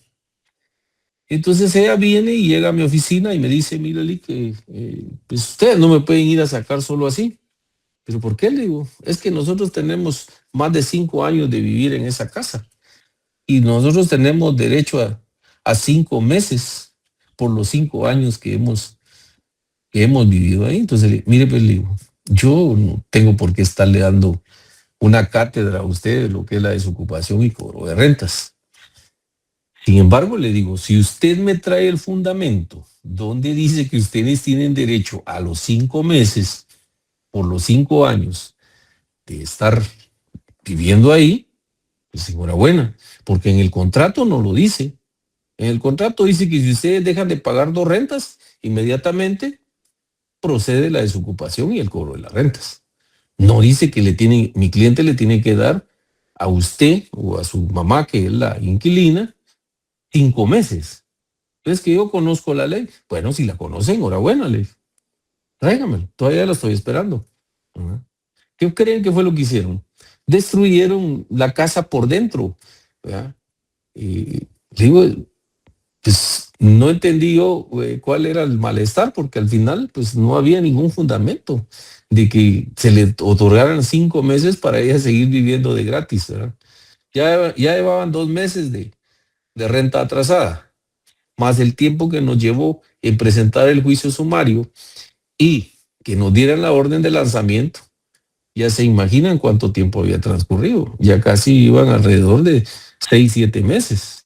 Entonces ella viene y llega a mi oficina y me dice, mire, Lili, que pues ustedes no me pueden ir a sacar solo así. ¿Pero por qué? Le digo, es que nosotros tenemos más de 5 años de vivir en esa casa y nosotros tenemos derecho a 5 meses por los 5 años que hemos vivido ahí. Entonces, mire, pues le digo, yo no tengo por qué estarle dando una cátedra a usted de lo que es la desocupación y cobro de rentas. Sin embargo, le digo, si usted me trae el fundamento donde dice que ustedes tienen derecho a los 5 meses por los 5 años de estar viviendo ahí, pues enhorabuena, porque en el contrato no lo dice. En el contrato dice que si ustedes dejan de pagar 2 rentas, inmediatamente procede la desocupación y el cobro de las rentas. No dice que mi cliente le tiene que dar a usted o a su mamá, que es la inquilina, 5 meses. Es que yo conozco la ley. Bueno, si la conocen, enhorabuena, ley. Tráigamelo, todavía lo estoy esperando. ¿Qué creen que fue lo que hicieron? Destruyeron la casa por dentro. ¿Verdad? Y digo, pues no entendí yo cuál era el malestar, porque al final pues no había ningún fundamento de que se le otorgaran 5 meses para ella seguir viviendo de gratis. ¿Verdad? Ya llevaban 2 meses de renta atrasada, más el tiempo que nos llevó en presentar el juicio sumario y que nos dieran la orden de lanzamiento. Ya se imaginan cuánto tiempo había transcurrido. Ya casi iban alrededor de 6, 7 meses.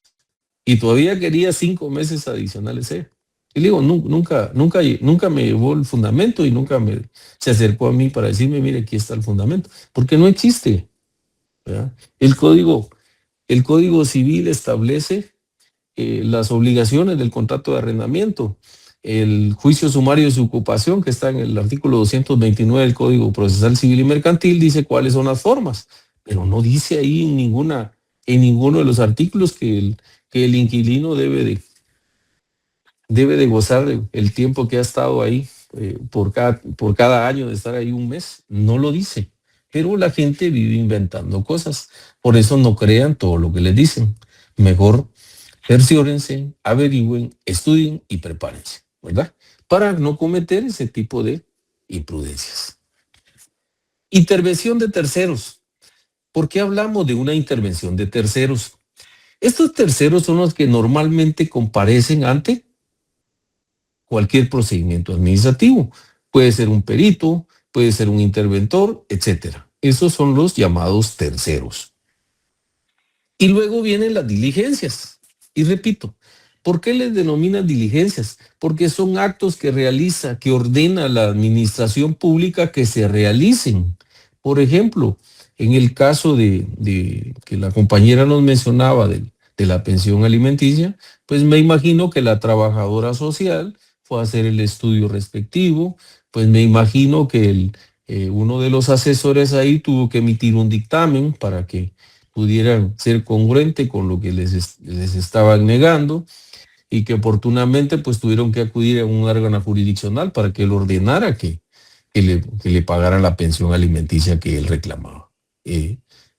Y todavía quería 5 meses adicionales. Y le digo, nunca me llevó el fundamento y nunca se acercó a mí para decirme, mire, aquí está el fundamento. Porque no existe. ¿Verdad? El Código Civil establece las obligaciones del contrato de arrendamiento. El juicio sumario de desocupación, que está en el artículo 229 del Código Procesal Civil y Mercantil, dice cuáles son las formas, pero no dice ahí en ninguno de los artículos que el inquilino debe de gozar el tiempo que ha estado ahí por cada año de estar ahí un mes. No lo dice, pero la gente vive inventando cosas. Por eso no crean todo lo que les dicen. Mejor cerciórense, averigüen, estudien y prepárense, ¿verdad? Para no cometer ese tipo de imprudencias. Intervención de terceros. ¿Por qué hablamos de una intervención de terceros? Estos terceros son los que normalmente comparecen ante cualquier procedimiento administrativo. Puede ser un perito, puede ser un interventor, etcétera. Esos son los llamados terceros. Y luego vienen las diligencias. Y repito, ¿por qué les denominan diligencias? Porque son actos que ordena la administración pública que se realicen. Por ejemplo, en el caso de que la compañera nos mencionaba de la pensión alimenticia, pues me imagino que la trabajadora social fue a hacer el estudio respectivo, pues me imagino que uno de los asesores ahí tuvo que emitir un dictamen para que pudieran ser congruente con lo que les estaban negando y que oportunamente pues tuvieron que acudir a un órgano jurisdiccional para que él ordenara que le pagaran la pensión alimenticia que él reclamaba.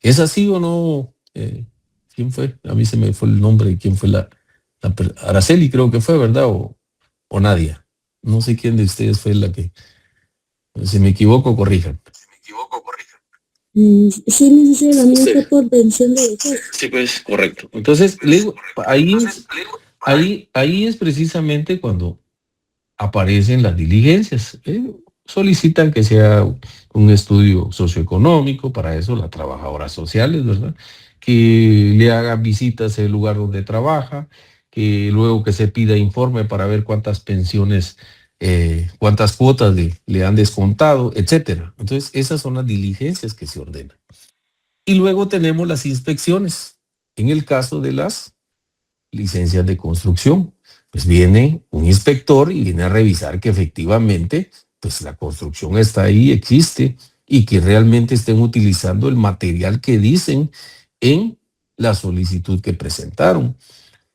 ¿Es así o no? ¿Quién fue? A mí se me fue el nombre de quién fue Araceli, creo que fue, ¿verdad? O Nadia. No sé quién de ustedes fue la que, si me equivoco, corrijan. Sí, licenciado, la mía fue por pensión de vejez. Sí, pues, correcto. Entonces, le digo, ahí es precisamente cuando aparecen las diligencias. Solicitan que sea un estudio socioeconómico, para eso las trabajadoras sociales, ¿verdad? Que le hagan visitas al lugar donde trabaja, que luego que se pida informe para ver cuántas pensiones, cuántas cuotas le han descontado, etcétera. Entonces, esas son las diligencias que se ordenan. Y luego tenemos las inspecciones. En el caso de las licencias de construcción, pues viene un inspector y viene a revisar que efectivamente pues la construcción está ahí, existe, y que realmente estén utilizando el material que dicen en la solicitud que presentaron,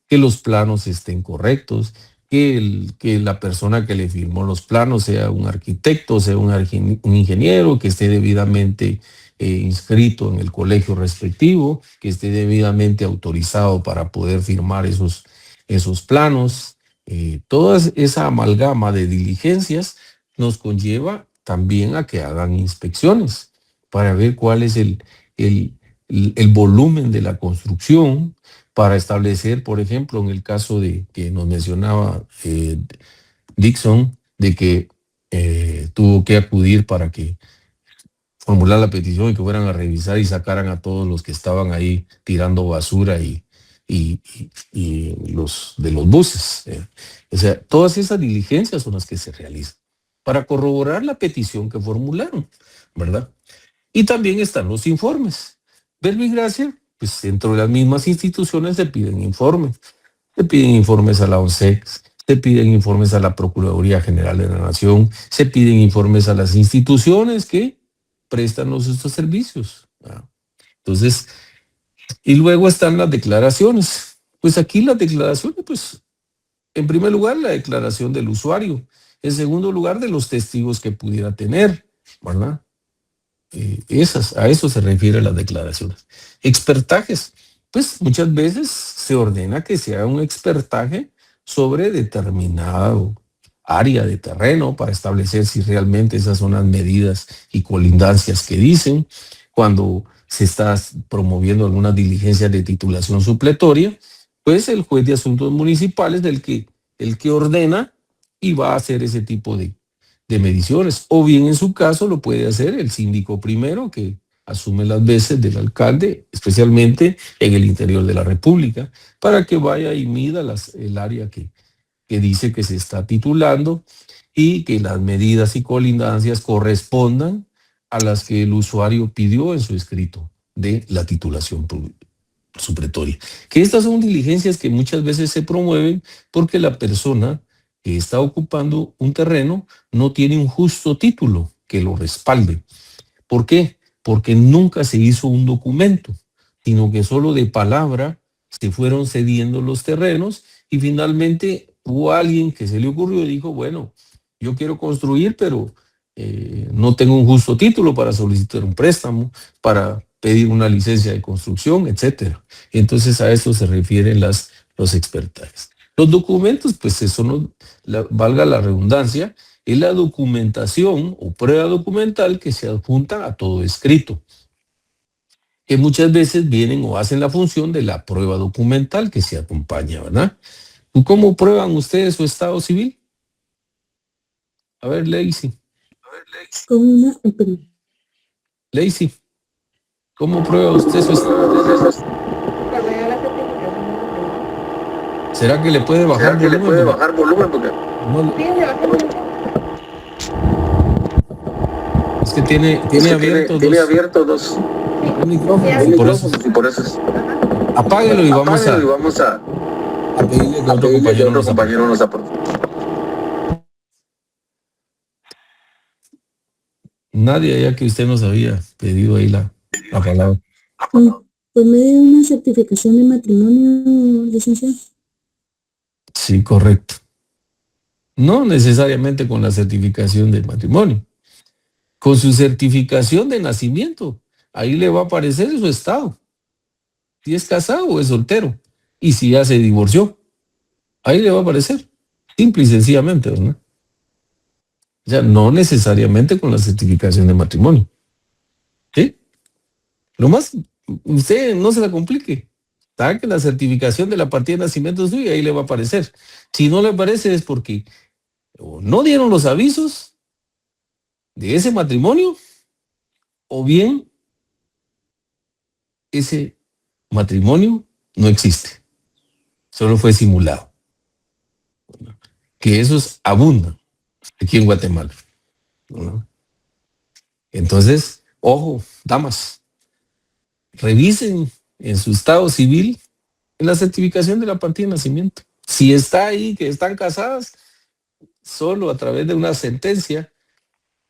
que los planos estén correctos, que la persona que le firmó los planos sea un arquitecto, sea un ingeniero, que esté debidamente inscrito en el colegio respectivo, que esté debidamente autorizado para poder firmar esos planos. Toda esa amalgama de diligencias nos conlleva también a que hagan inspecciones para ver cuál es el volumen de la construcción, para establecer, por ejemplo, en el caso de que nos mencionaba Dixon, de que tuvo que acudir para que formular la petición y que fueran a revisar y sacaran a todos los que estaban ahí tirando basura y los de los buses. O sea, todas esas diligencias son las que se realizan para corroborar la petición que formularon, ¿verdad? Y también están los informes. Verbo y Gracia, pues dentro de las mismas instituciones se piden informes. Se piden informes a la ONSEC, se piden informes a la Procuraduría General de la Nación, se piden informes a las instituciones que prestan estos servicios. Entonces, y luego están las declaraciones. Pues aquí las declaraciones, pues, en primer lugar, la declaración del usuario. En segundo lugar, de los testigos que pudiera tener, ¿verdad? A eso se refiere las declaraciones. Expertajes. Pues muchas veces se ordena que se haga un expertaje sobre determinado área de terreno para establecer si realmente esas son las medidas y colindancias que dicen. Cuando se está promoviendo alguna diligencia de titulación supletoria, pues el juez de asuntos municipales es el que ordena y va a hacer ese tipo de mediciones. O bien en su caso lo puede hacer el síndico primero, que asume las veces del alcalde, especialmente en el interior de la República, para que vaya y mida el área que dice que se está titulando y que las medidas y colindancias correspondan a las que el usuario pidió en su escrito de la titulación supletoria. Que estas son diligencias que muchas veces se promueven porque la persona que está ocupando un terreno no tiene un justo título que lo respalde. ¿Por qué? Porque nunca se hizo un documento, sino que solo de palabra se fueron cediendo los terrenos y finalmente hubo alguien que se le ocurrió y dijo, bueno, yo quiero construir, pero no tengo un justo título para solicitar un préstamo, para pedir una licencia de construcción, etcétera. Entonces a eso se refieren los expertajes. Los documentos, pues eso valga la redundancia, es la documentación o prueba documental que se adjunta a todo escrito, que muchas veces vienen o hacen la función de la prueba documental que se acompaña, ¿verdad? ¿Cómo prueban ustedes su estado civil? A ver, Lacey. Lacey, ¿cómo prueba usted su estado civil? ¿Será que le puede bajar volumen? Porque es que tiene abierto dos micrófonos y por eso es. Apáguelo y vamos a pedirle que otro compañero nos aporte. Nadie, ya que usted nos había pedido ahí la palabra. Por medio de una certificación de matrimonio, licenciado. Sí, correcto. No necesariamente con la certificación de matrimonio. Con su certificación de nacimiento, ahí le va a aparecer su estado. Si es casado o es soltero. Y si ya se divorció, ahí le va a aparecer. Simple y sencillamente, ¿verdad? O sea, no necesariamente con la certificación de matrimonio. ¿Sí? Lo más, usted no se la complique. Saque la certificación de la partida de nacimiento suya y ahí le va a aparecer. Si no le aparece es porque o no dieron los avisos de ese matrimonio o bien ese matrimonio no existe. solo fue simulado. Que esos abundan aquí en Guatemala, ¿no? Entonces, ojo, damas, revisen en su estado civil la certificación de la partida de nacimiento. Si está ahí que están casadas, solo a través de una sentencia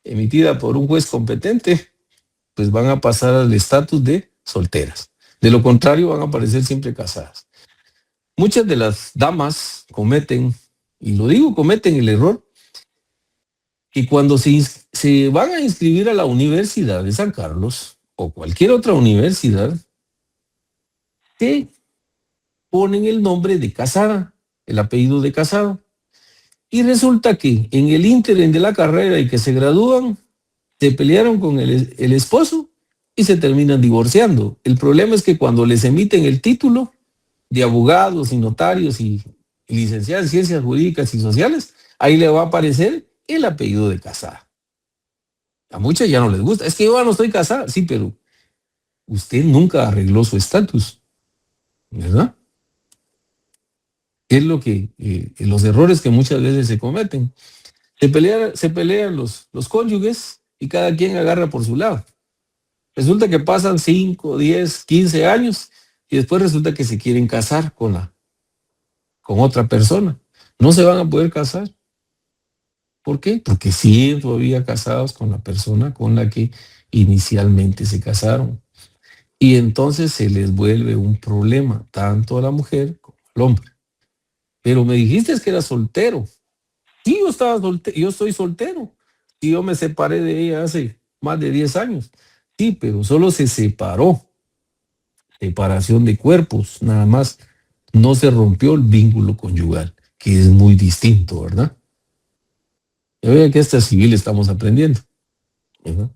emitida por un juez competente, pues van a pasar al estatus de solteras. De lo contrario, van a aparecer siempre casadas. Muchas de las damas cometen, y lo digo, cometen el error, que cuando se van a inscribir a la Universidad de San Carlos o cualquier otra universidad, se ponen el nombre de casada, el apellido de casado. Y resulta que en el ínterin de la carrera y que se gradúan, se pelearon con el esposo y se terminan divorciando. El problema es que cuando les emiten el título de abogados y notarios y licenciados en ciencias jurídicas y sociales, ahí le va a aparecer el apellido de casada. A muchas ya no les gusta. Es que yo ya no estoy casada. Sí, pero usted nunca arregló su estatus, ¿verdad? Es lo que los errores que muchas veces se cometen. Se pelean los cónyuges y cada quien agarra por su lado. Resulta que pasan 5, 10, 15 años y después resulta que se quieren casar con otra persona. No se van a poder casar. ¿Por qué? Porque siguen todavía casados con la persona con la que inicialmente se casaron. Y entonces se les vuelve un problema, tanto a la mujer como al hombre. Pero me dijiste que era soltero. Sí, yo estoy soltero. Y yo me separé de ella hace más de 10 años. Sí, pero solo se separó. Separación de cuerpos, nada más. No se rompió el vínculo conyugal, que es muy distinto, ¿verdad? Ya vean que hasta civil estamos aprendiendo, ¿verdad?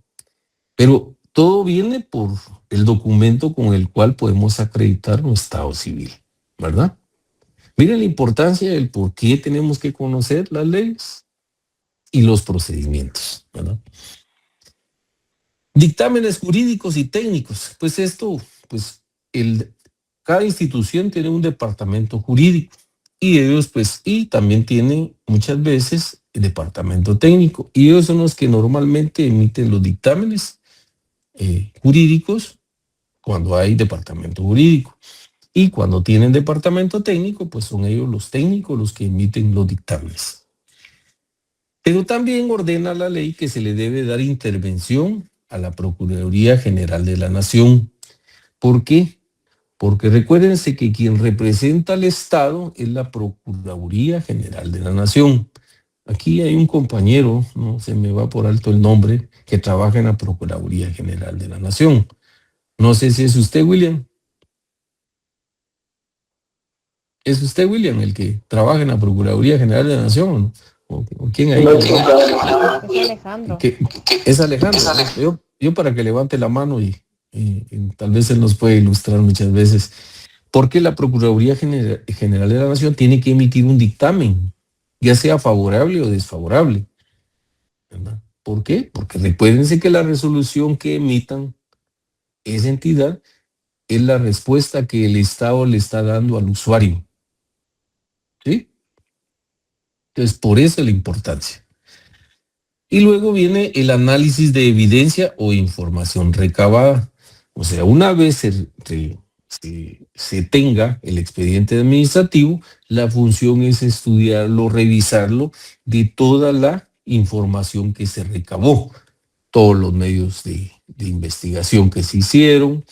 Pero todo viene por el documento con el cual podemos acreditar nuestro estado civil, ¿verdad? Miren la importancia del por qué tenemos que conocer las leyes y los procedimientos, ¿verdad? Dictámenes jurídicos y técnicos. Pues esto, pues cada institución tiene un departamento jurídico y ellos, pues, y también tienen muchas veces el departamento técnico y ellos son los que normalmente emiten los dictámenes jurídicos cuando hay departamento jurídico. Y cuando tienen departamento técnico, pues son ellos los técnicos los que emiten los dictámenes. Pero también ordena la ley que se le debe dar intervención a la Procuraduría General de la Nación. ¿Por qué? Porque recuérdense que quien representa al Estado es la Procuraduría General de la Nación. Aquí hay un compañero, no se me va por alto el nombre, que trabaja en la Procuraduría General de la Nación. No sé si es usted, William. ¿Es usted, William, el que trabaja en la Procuraduría General de la Nación? ¿O quién ahí? Es Alejandro. Es Alejandro. Yo para que levante la mano y tal vez él nos puede ilustrar muchas veces. Porque la Procuraduría General de la Nación tiene que emitir un dictamen, ya sea favorable o desfavorable, ¿verdad? ¿Por qué? Porque recuérdense que la resolución que emitan esa entidad es la respuesta que el Estado le está dando al usuario. ¿Sí? Entonces, por eso la importancia. Y luego viene el análisis de evidencia o información recabada. O sea, una vez se tenga el expediente administrativo, la función es estudiarlo, revisarlo de toda la información que se recabó, todos los medios de investigación que se hicieron,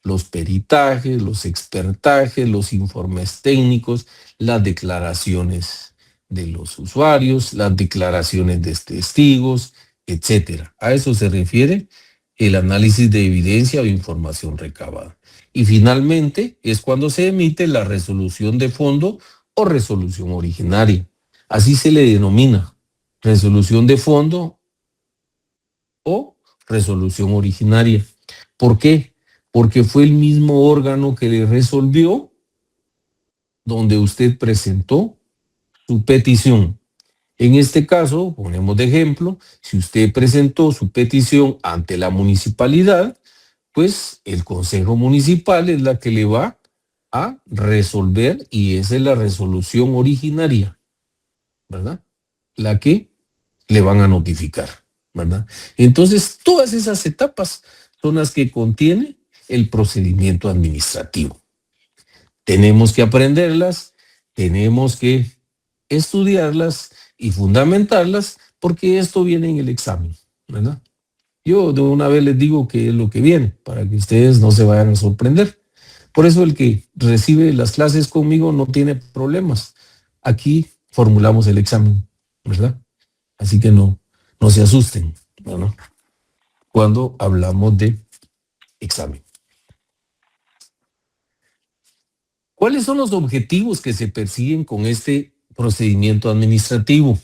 los peritajes, los expertajes, los informes técnicos, las declaraciones de los usuarios, las declaraciones de testigos, etcétera. A eso se refiere el análisis de evidencia o información recabada. Y finalmente es cuando se emite la resolución de fondo o resolución originaria. Así se le denomina, resolución de fondo o resolución originaria. ¿Por qué? Porque fue el mismo órgano que le resolvió donde usted presentó su petición. En este caso, ponemos de ejemplo, si usted presentó su petición ante la municipalidad, pues el Consejo Municipal es la que le va a resolver, y esa es la resolución originaria, ¿verdad? La que le van a notificar, ¿verdad? Entonces, todas esas etapas son las que contiene el procedimiento administrativo. Tenemos que aprenderlas, tenemos que estudiarlas y fundamentarlas, porque esto viene en el examen, ¿verdad? Yo de una vez les digo qué es lo que viene, para que ustedes no se vayan a sorprender. Por eso el que recibe las clases conmigo no tiene problemas. Aquí formulamos el examen, ¿verdad? Así que no se asusten, ¿no? Cuando hablamos de examen. ¿Cuáles son los objetivos que se persiguen con este procedimiento administrativo?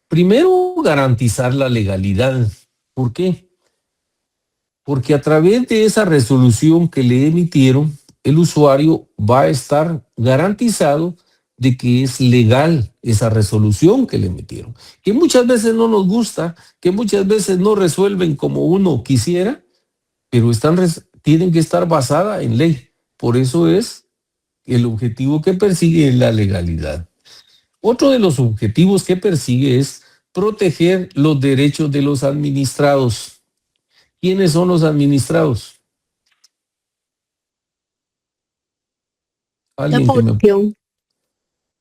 Primero, garantizar la legalidad. ¿Por qué? Porque a través de esa resolución que le emitieron, el usuario va a estar garantizado de que es legal esa resolución que le emitieron. Que muchas veces no nos gusta, que muchas veces no resuelven como uno quisiera, pero tienen que estar basada en ley. Por eso es el objetivo que persigue la legalidad. Otro de los objetivos que persigue es proteger los derechos de los administrados. ¿Quiénes son los administrados? La población.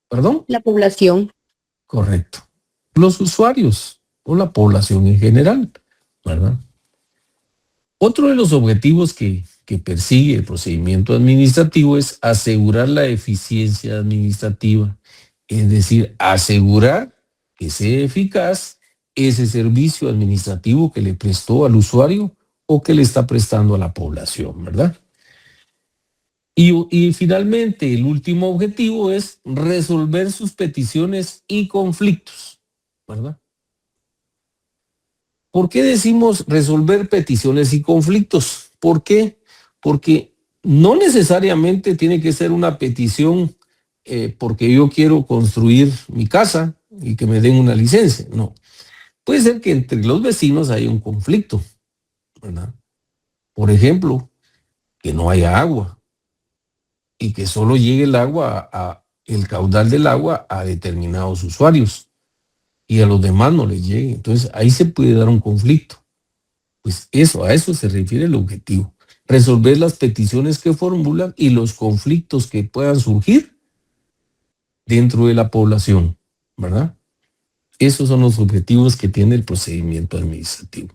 ¿Perdón? La población. Correcto. Los usuarios o la población en general, ¿verdad? Otro de los objetivos que persigue el procedimiento administrativo es asegurar la eficiencia administrativa, es decir, asegurar que sea eficaz ese servicio administrativo que le prestó al usuario o que le está prestando a la población, ¿verdad? Y finalmente, el último objetivo es resolver sus peticiones y conflictos, ¿verdad? ¿Por qué decimos resolver peticiones y conflictos? ¿Por qué? Porque no necesariamente tiene que ser una petición porque yo quiero construir mi casa y que me den una licencia. No. Puede ser que entre los vecinos haya un conflicto, ¿verdad? Por ejemplo, que no haya agua y que solo llegue el agua el caudal del agua a determinados usuarios y a los demás no les llegue. Entonces ahí se puede dar un conflicto. Pues a eso se refiere el objetivo. Resolver las peticiones que formulan y los conflictos que puedan surgir dentro de la población, ¿verdad? Esos son los objetivos que tiene el procedimiento administrativo.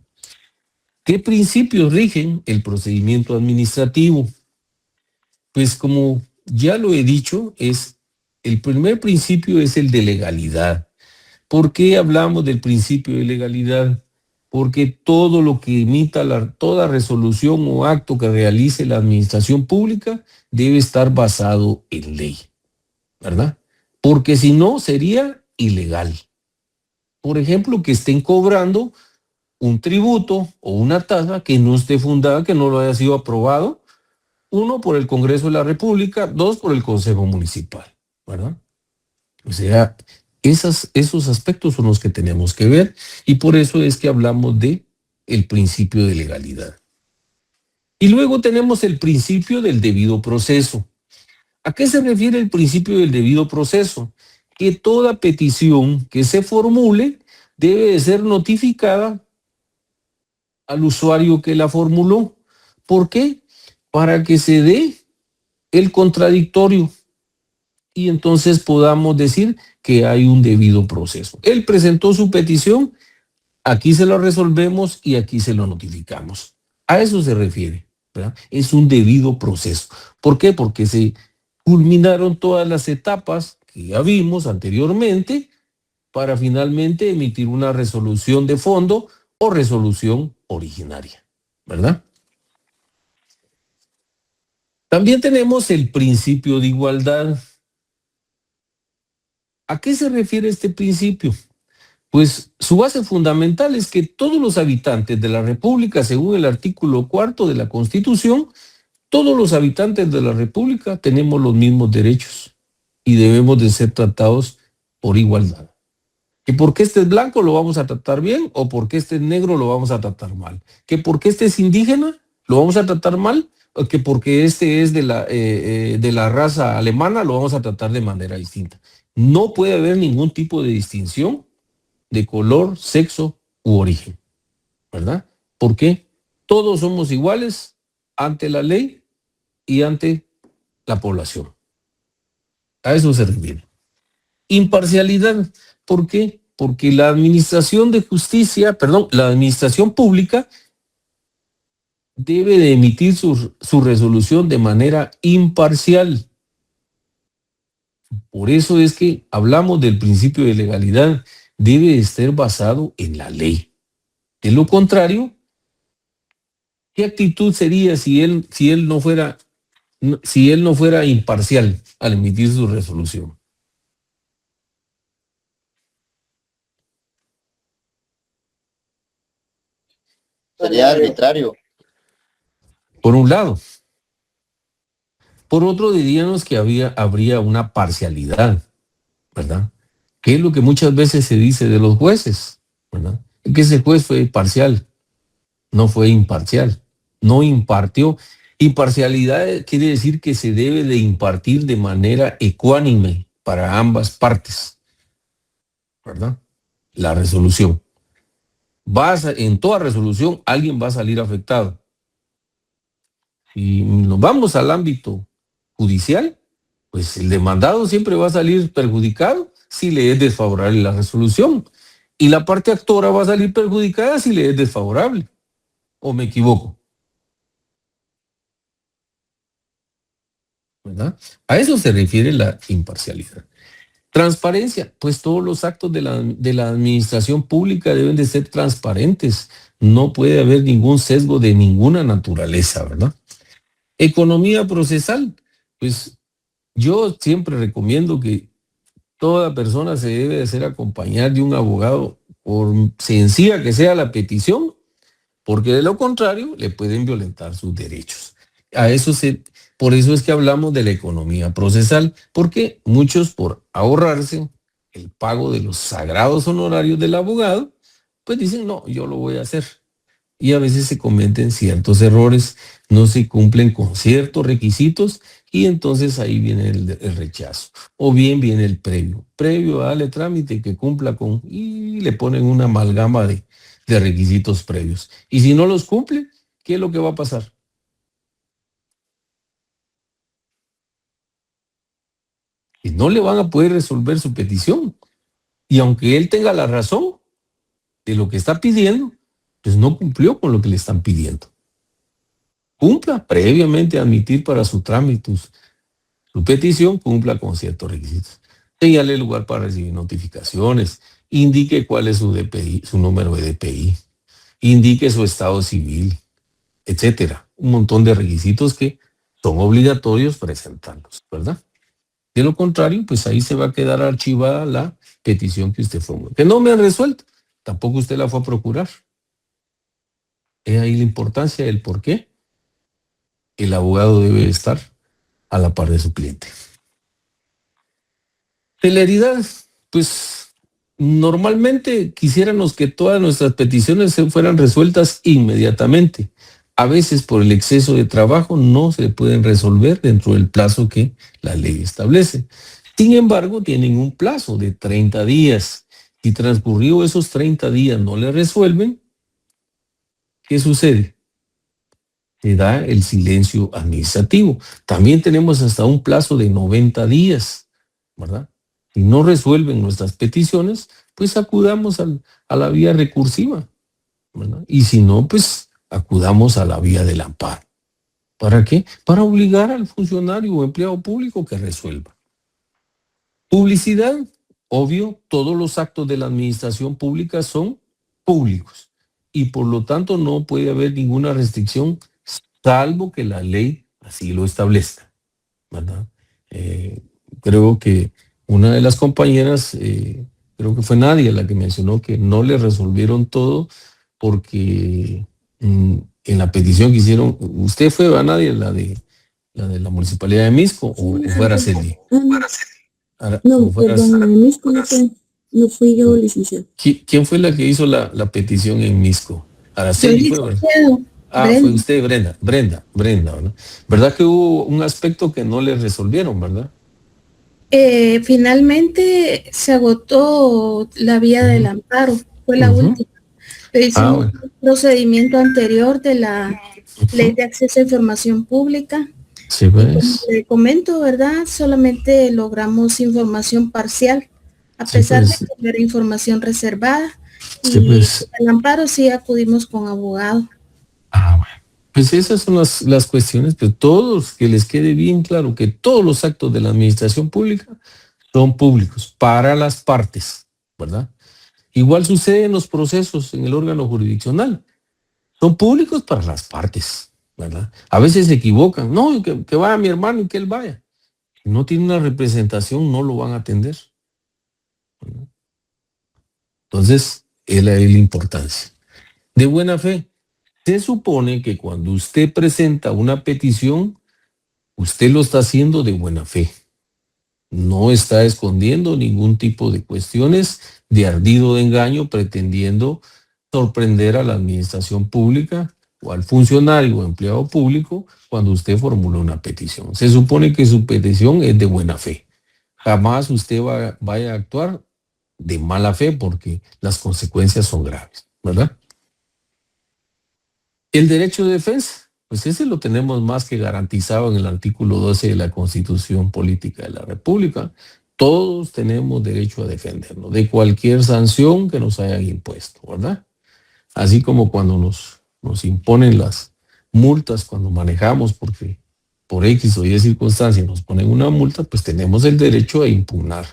¿Qué principios rigen el procedimiento administrativo? Pues como ya lo he dicho, el primer principio es el de legalidad. ¿Por qué hablamos del principio de legalidad? Porque todo lo que emita toda resolución o acto que realice la administración pública debe estar basado en ley, ¿verdad? Porque si no, sería ilegal. Por ejemplo, que estén cobrando un tributo o una tasa que no esté fundada, que no lo haya sido aprobado, 1, por el Congreso de la República, 2, por el Consejo Municipal, ¿verdad? O sea, esos aspectos son los que tenemos que ver y por eso es que hablamos de el principio de legalidad. Y luego tenemos el principio del debido proceso. ¿A qué se refiere el principio del debido proceso? Que toda petición que se formule debe de ser notificada al usuario que la formuló. ¿Por qué? Para que se dé el contradictorio y entonces podamos decir que hay un debido proceso. Él presentó su petición, aquí se lo resolvemos y aquí se lo notificamos. A eso se refiere, ¿verdad? Es un debido proceso. ¿Por qué? Porque se culminaron todas las etapas que ya vimos anteriormente para finalmente emitir una resolución de fondo o resolución originaria, ¿verdad? También tenemos el principio de igualdad. ¿A qué se refiere este principio? Pues su base fundamental es que todos los habitantes de la República, según el artículo 4 de la Constitución, todos los habitantes de la República tenemos los mismos derechos y debemos de ser tratados por igualdad. Que porque este es blanco lo vamos a tratar bien o porque este es negro lo vamos a tratar mal. Que porque este es indígena lo vamos a tratar mal que porque este es de la raza alemana, lo vamos a tratar de manera distinta. No puede haber ningún tipo de distinción de color, sexo u origen, ¿verdad? ¿Por qué? Todos somos iguales ante la ley y ante la población. A eso se refiere. Imparcialidad. ¿Por qué? Porque la administración pública debe de emitir su resolución de manera imparcial. Por eso es que hablamos del principio de legalidad. Debe estar basado en la ley. De lo contrario, ¿qué actitud sería si él no fuera imparcial al emitir su resolución? Sería arbitrario. Por un lado. Por otro, diríamos que habría una parcialidad, ¿verdad? Que es lo que muchas veces se dice de los jueces, ¿verdad? Que ese juez fue parcial, no fue imparcial, no impartió. Imparcialidad quiere decir que se debe de impartir de manera ecuánime para ambas partes, ¿verdad? La resolución. En toda resolución alguien va a salir afectado. Y nos vamos al ámbito judicial, pues el demandado siempre va a salir perjudicado si le es desfavorable la resolución. Y la parte actora va a salir perjudicada si le es desfavorable. ¿O me equivoco? ¿Verdad? A eso se refiere la imparcialidad. Transparencia, pues todos los actos de la administración pública deben de ser transparentes. No puede haber ningún sesgo de ninguna naturaleza, ¿verdad? Economía procesal, pues yo siempre recomiendo que toda persona se debe de hacer acompañar de un abogado, por sencilla que sea la petición, porque de lo contrario le pueden violentar sus derechos. Por eso es que hablamos de la economía procesal, porque muchos, por ahorrarse el pago de los sagrados honorarios del abogado, pues dicen, no, yo lo voy a hacer. Y a veces se cometen ciertos errores, no se cumplen con ciertos requisitos y entonces ahí viene el rechazo. O bien viene el previo a darle trámite que cumpla con, y le ponen una amalgama de requisitos previos. Y si no los cumple, ¿qué es lo que va a pasar? Que no le van a poder resolver su petición. Y aunque él tenga la razón de lo que está pidiendo, pues no cumplió con lo que le están pidiendo. Cumpla previamente a admitir para su trámite su petición, cumpla con ciertos requisitos. Señale el lugar para recibir notificaciones, indique cuál es su DPI, su número de DPI, indique su estado civil, etcétera. Un montón de requisitos que son obligatorios presentarlos, ¿verdad? De lo contrario, pues ahí se va a quedar archivada la petición que usted formuló. Que no me han resuelto, tampoco usted la fue a procurar. Es ahí la importancia del por qué el abogado debe estar a la par de su cliente. Celeridad, pues normalmente quisiéramos que todas nuestras peticiones fueran resueltas inmediatamente. A veces por el exceso de trabajo no se pueden resolver dentro del plazo que la ley establece. Sin embargo, tienen un plazo de 30 días. Si transcurrió esos 30 días no le resuelven, ¿qué sucede? Se da el silencio administrativo. También tenemos hasta un plazo de 90 días, ¿verdad? Si no resuelven nuestras peticiones, pues acudamos a la vía recursiva, ¿verdad? Y si no, pues acudamos a la vía del amparo. ¿Para qué? Para obligar al funcionario o empleado público que resuelva. Publicidad, obvio, todos los actos de la administración pública son públicos y por lo tanto no puede haber ninguna restricción salvo que la ley así lo establezca, ¿verdad? Creo que una de las compañeras, creo que fue Nadia la que mencionó que no le resolvieron todo porque en la petición que hicieron, ¿usted fue a Nadia, la de la Municipalidad de Misco o fue Araceli? No, perdón, en Misco no fui yo, licenciado. ¿Quién fue la que hizo la petición en Misco? Araceli fue, ¿verdad? Fue usted, Brenda, ¿verdad? ¿Verdad que hubo un aspecto que no le resolvieron, verdad? Finalmente se agotó la vía del amparo, fue la última. Pero hicimos un procedimiento anterior de la Ley de Acceso a Información Pública. Sí, y pues. como le comento, ¿verdad? Solamente logramos información parcial, a Sí, pesar pues. de que era información reservada. Sí, Y pues. el amparo sí acudimos con abogado. Bueno. Pues esas son las cuestiones, pero todos, que les quede bien claro que todos los actos de la administración pública son públicos para las partes, ¿verdad? Igual sucede en los procesos en el órgano jurisdiccional. Son públicos para las partes, ¿verdad? A veces se equivocan. No, que vaya mi hermano y que él vaya. Si no tiene una representación, no lo van a atender. ¿Verdad? Entonces, es la importancia. De buena fe. Se supone que cuando usted presenta una petición, usted lo está haciendo de buena fe. No está escondiendo ningún tipo de cuestiones de ardido de engaño, pretendiendo sorprender a la administración pública o al funcionario o empleado público cuando usted formula una petición. Se supone que su petición es de buena fe. Jamás usted vaya a actuar de mala fe porque las consecuencias son graves, ¿verdad? El derecho de defensa, pues ese lo tenemos más que garantizado en el artículo 12 de la Constitución Política de la República. Todos tenemos derecho a defendernos de cualquier sanción que nos hayan impuesto, ¿verdad? Así como cuando nos imponen las multas cuando manejamos porque por X o Y circunstancias nos ponen una multa, pues tenemos el derecho a impugnar,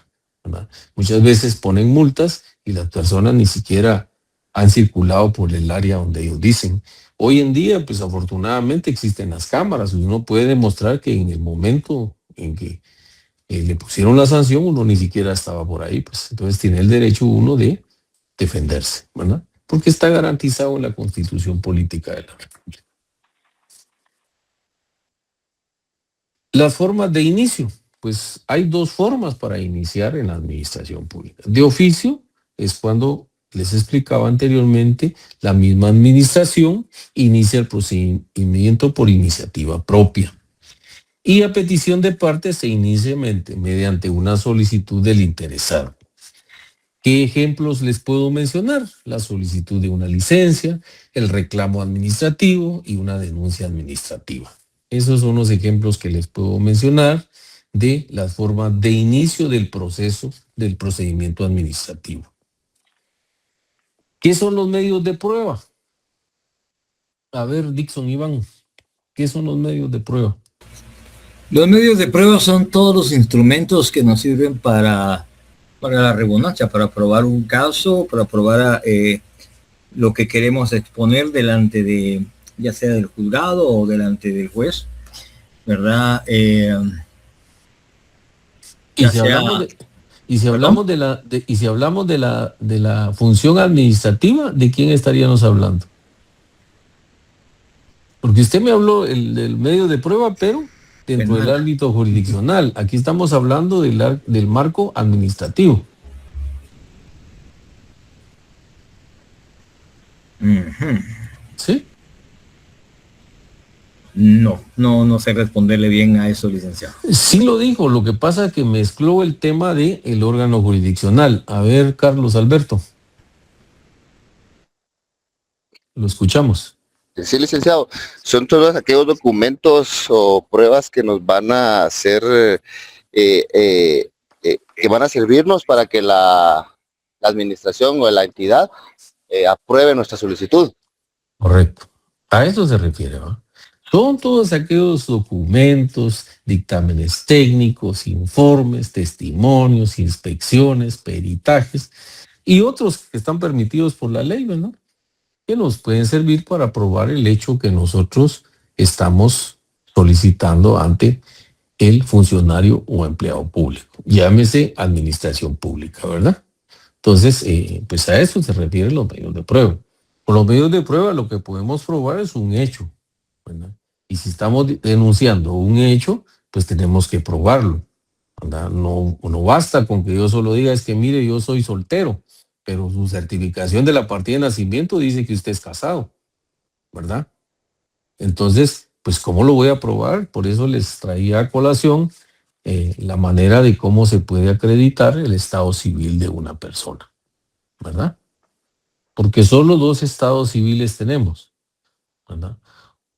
¿verdad? Muchas veces ponen multas y las personas ni siquiera han circulado por el área donde ellos dicen. Hoy en día, pues afortunadamente existen las cámaras y uno puede demostrar que en el momento en que le pusieron la sanción, uno ni siquiera estaba por ahí, pues entonces tiene el derecho uno de defenderse, ¿verdad? Porque está garantizado en la Constitución Política de la República. Las formas de inicio, pues hay dos formas para iniciar en la administración pública. De oficio es cuando les explicaba anteriormente, la misma administración inicia el procedimiento por iniciativa propia. Y a petición de parte se inicia mediante una solicitud del interesado. ¿Qué ejemplos les puedo mencionar? La solicitud de una licencia, el reclamo administrativo y una denuncia administrativa. Esos son los ejemplos que les puedo mencionar de las formas de inicio del proceso del procedimiento administrativo. ¿Qué son los medios de prueba? A ver, Dixon, Iván, ¿qué son los medios de prueba? Los medios de prueba son todos los instrumentos que nos sirven para la redundancia, para probar un caso, para probar lo que queremos exponer delante de, ya sea del juzgado o delante del juez, ¿verdad? Y si hablamos de la función administrativa, ¿de quién estaríamos hablando? Porque usted me habló del medio de prueba, pero dentro del ámbito jurisdiccional. Aquí estamos hablando del marco administrativo. ¿Sí? No sé responderle bien a eso, licenciado. Sí lo dijo, lo que pasa es que mezcló el tema del órgano jurisdiccional. A ver, Carlos Alberto. Lo escuchamos. Sí, licenciado. Son todos aquellos documentos o pruebas que nos van a hacer, que van a servirnos para que la administración o la entidad apruebe nuestra solicitud. Correcto. A eso se refiere, ¿no? Son todos aquellos documentos, dictámenes técnicos, informes, testimonios, inspecciones, peritajes y otros que están permitidos por la ley, ¿no? Que nos pueden servir para probar el hecho que nosotros estamos solicitando ante el funcionario o empleado público. Llámese administración pública, ¿verdad? Entonces, pues a eso se refieren los medios de prueba. Con los medios de prueba lo que podemos probar es un hecho, ¿verdad? Y si estamos denunciando un hecho, pues tenemos que probarlo, ¿verdad? No basta con que yo solo diga, es que mire, yo soy soltero, pero su certificación de la partida de nacimiento dice que usted es casado, ¿verdad? Entonces, pues, ¿cómo lo voy a probar? Por eso les traía a colación la manera de cómo se puede acreditar el estado civil de una persona, ¿verdad? Porque solo 2 estados civiles tenemos, ¿verdad?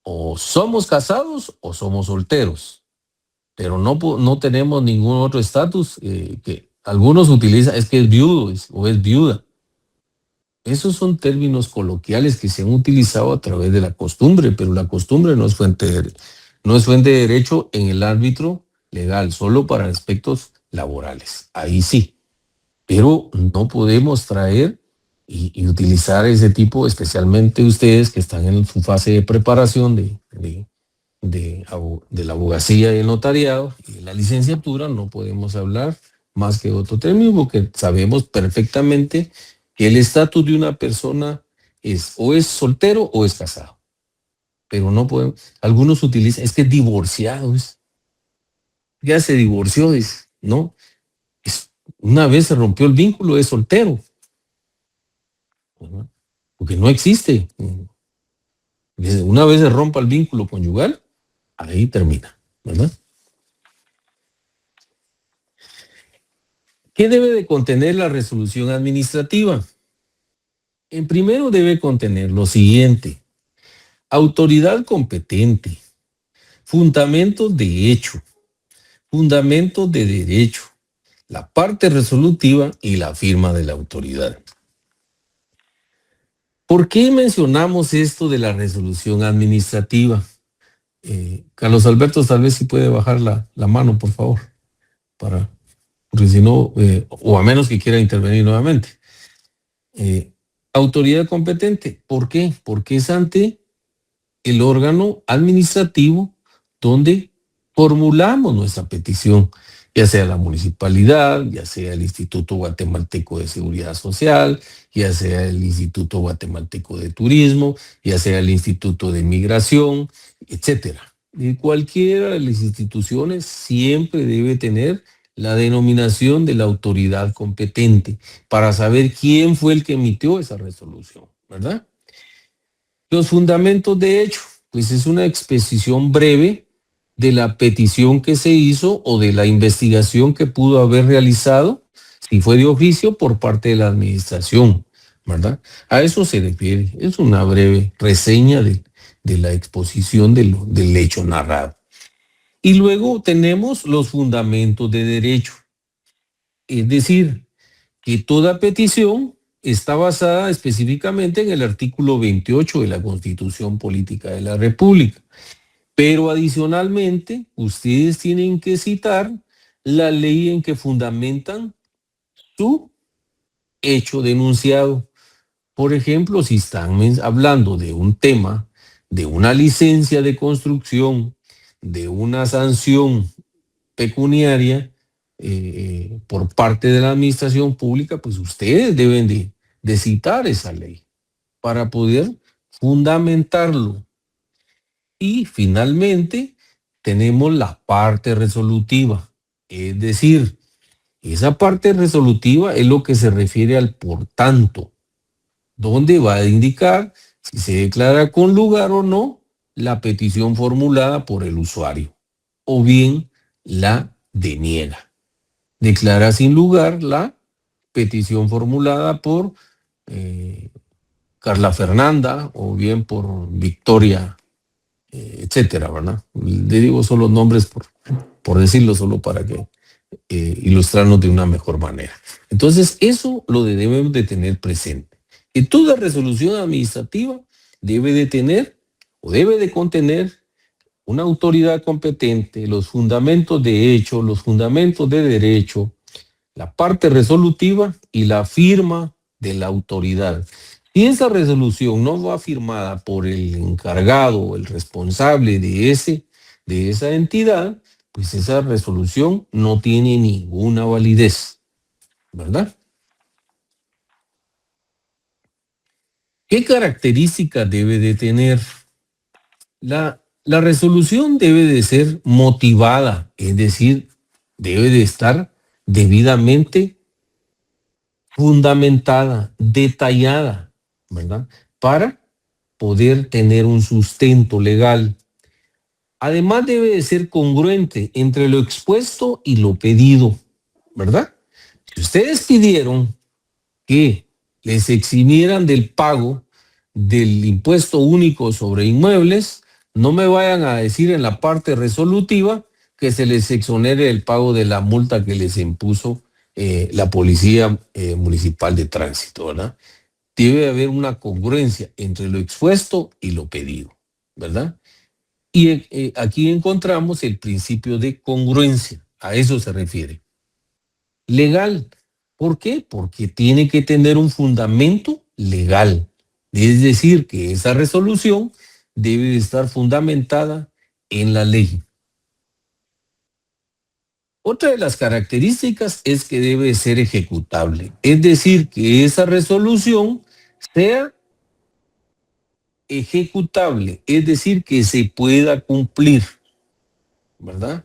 O somos casados o somos solteros, pero no tenemos ningún otro estatus que algunos utilizan, es que es viudo o es viuda. Esos son términos coloquiales que se han utilizado a través de la costumbre, pero la costumbre no es fuente de derecho en el árbitro legal, solo para aspectos laborales. Ahí sí. Pero no podemos traer y utilizar ese tipo, especialmente ustedes que están en su fase de preparación de la abogacía y el notariado y de la licenciatura, no podemos hablar más que otro término porque sabemos perfectamente que el estatus de una persona es soltero o es casado. Pero no podemos, algunos utilizan, es que es divorciado, ya se divorció, ¿no? Una vez se rompió el vínculo, es soltero. Porque no existe. Una vez se rompa el vínculo conyugal, ahí termina, ¿verdad? ¿Qué debe de contener la resolución administrativa? En primero debe contener lo siguiente: autoridad competente, fundamentos de hecho, fundamentos de derecho, la parte resolutiva y la firma de la autoridad. ¿Por qué mencionamos esto de la resolución administrativa? Carlos Alberto, tal vez si puede bajar la mano, por favor, porque si no, o a menos que quiera intervenir nuevamente. Autoridad competente, ¿por qué? Porque es ante el órgano administrativo donde formulamos nuestra petición, ya sea la municipalidad, ya sea el Instituto Guatemalteco de Seguridad Social, ya sea el Instituto Guatemalteco de Turismo, ya sea el Instituto de Migración, etcétera. Y cualquiera de las instituciones siempre debe tener la denominación de la autoridad competente para saber quién fue el que emitió esa resolución, ¿verdad? Los fundamentos de hecho, pues es una exposición breve de la petición que se hizo o de la investigación que pudo haber realizado, si fue de oficio, por parte de la administración, ¿verdad? A eso se refiere, es una breve reseña de la exposición del hecho narrado. Y luego tenemos los fundamentos de derecho, es decir, que toda petición está basada específicamente en el artículo 28 de la Constitución Política de la República. Pero adicionalmente, ustedes tienen que citar la ley en que fundamentan su hecho denunciado. Por ejemplo, si están hablando de un tema, de una licencia de construcción, de una sanción pecuniaria por parte de la administración pública, pues ustedes deben de citar esa ley para poder fundamentarlo. Y finalmente tenemos la parte resolutiva, es decir, esa parte resolutiva es lo que se refiere al por tanto, donde va a indicar si se declara con lugar o no la petición formulada por el usuario, o bien la deniega. Declara sin lugar la petición formulada por Carla Fernanda o bien por Victoria, etcétera, ¿verdad? Le digo solo nombres por decirlo, solo para que ilustrarnos de una mejor manera. Entonces, eso lo debemos de tener presente. Que toda resolución administrativa debe de tener o debe de contener una autoridad competente, los fundamentos de hecho, los fundamentos de derecho, la parte resolutiva y la firma de la autoridad. Si esa resolución no va firmada por el encargado o el responsable de esa entidad, pues esa resolución no tiene ninguna validez, ¿verdad? ¿Qué características debe de tener? La resolución debe de ser motivada, es decir, debe de estar debidamente fundamentada, detallada, ¿verdad? Para poder tener un sustento legal. Además, debe de ser congruente entre lo expuesto y lo pedido, ¿verdad? Si ustedes pidieron que les eximieran del pago del impuesto único sobre inmuebles, no me vayan a decir en la parte resolutiva que se les exonere el pago de la multa que les impuso la Policía Municipal de Tránsito, ¿verdad? Debe haber una congruencia entre lo expuesto y lo pedido, ¿verdad? Y aquí encontramos el principio de congruencia, a eso se refiere. Legal, ¿por qué? Porque tiene que tener un fundamento legal, es decir, que esa resolución debe de estar fundamentada en la ley. Otra de las características es que debe ser ejecutable, es decir, que esa resolución sea ejecutable, es decir, que se pueda cumplir, ¿verdad?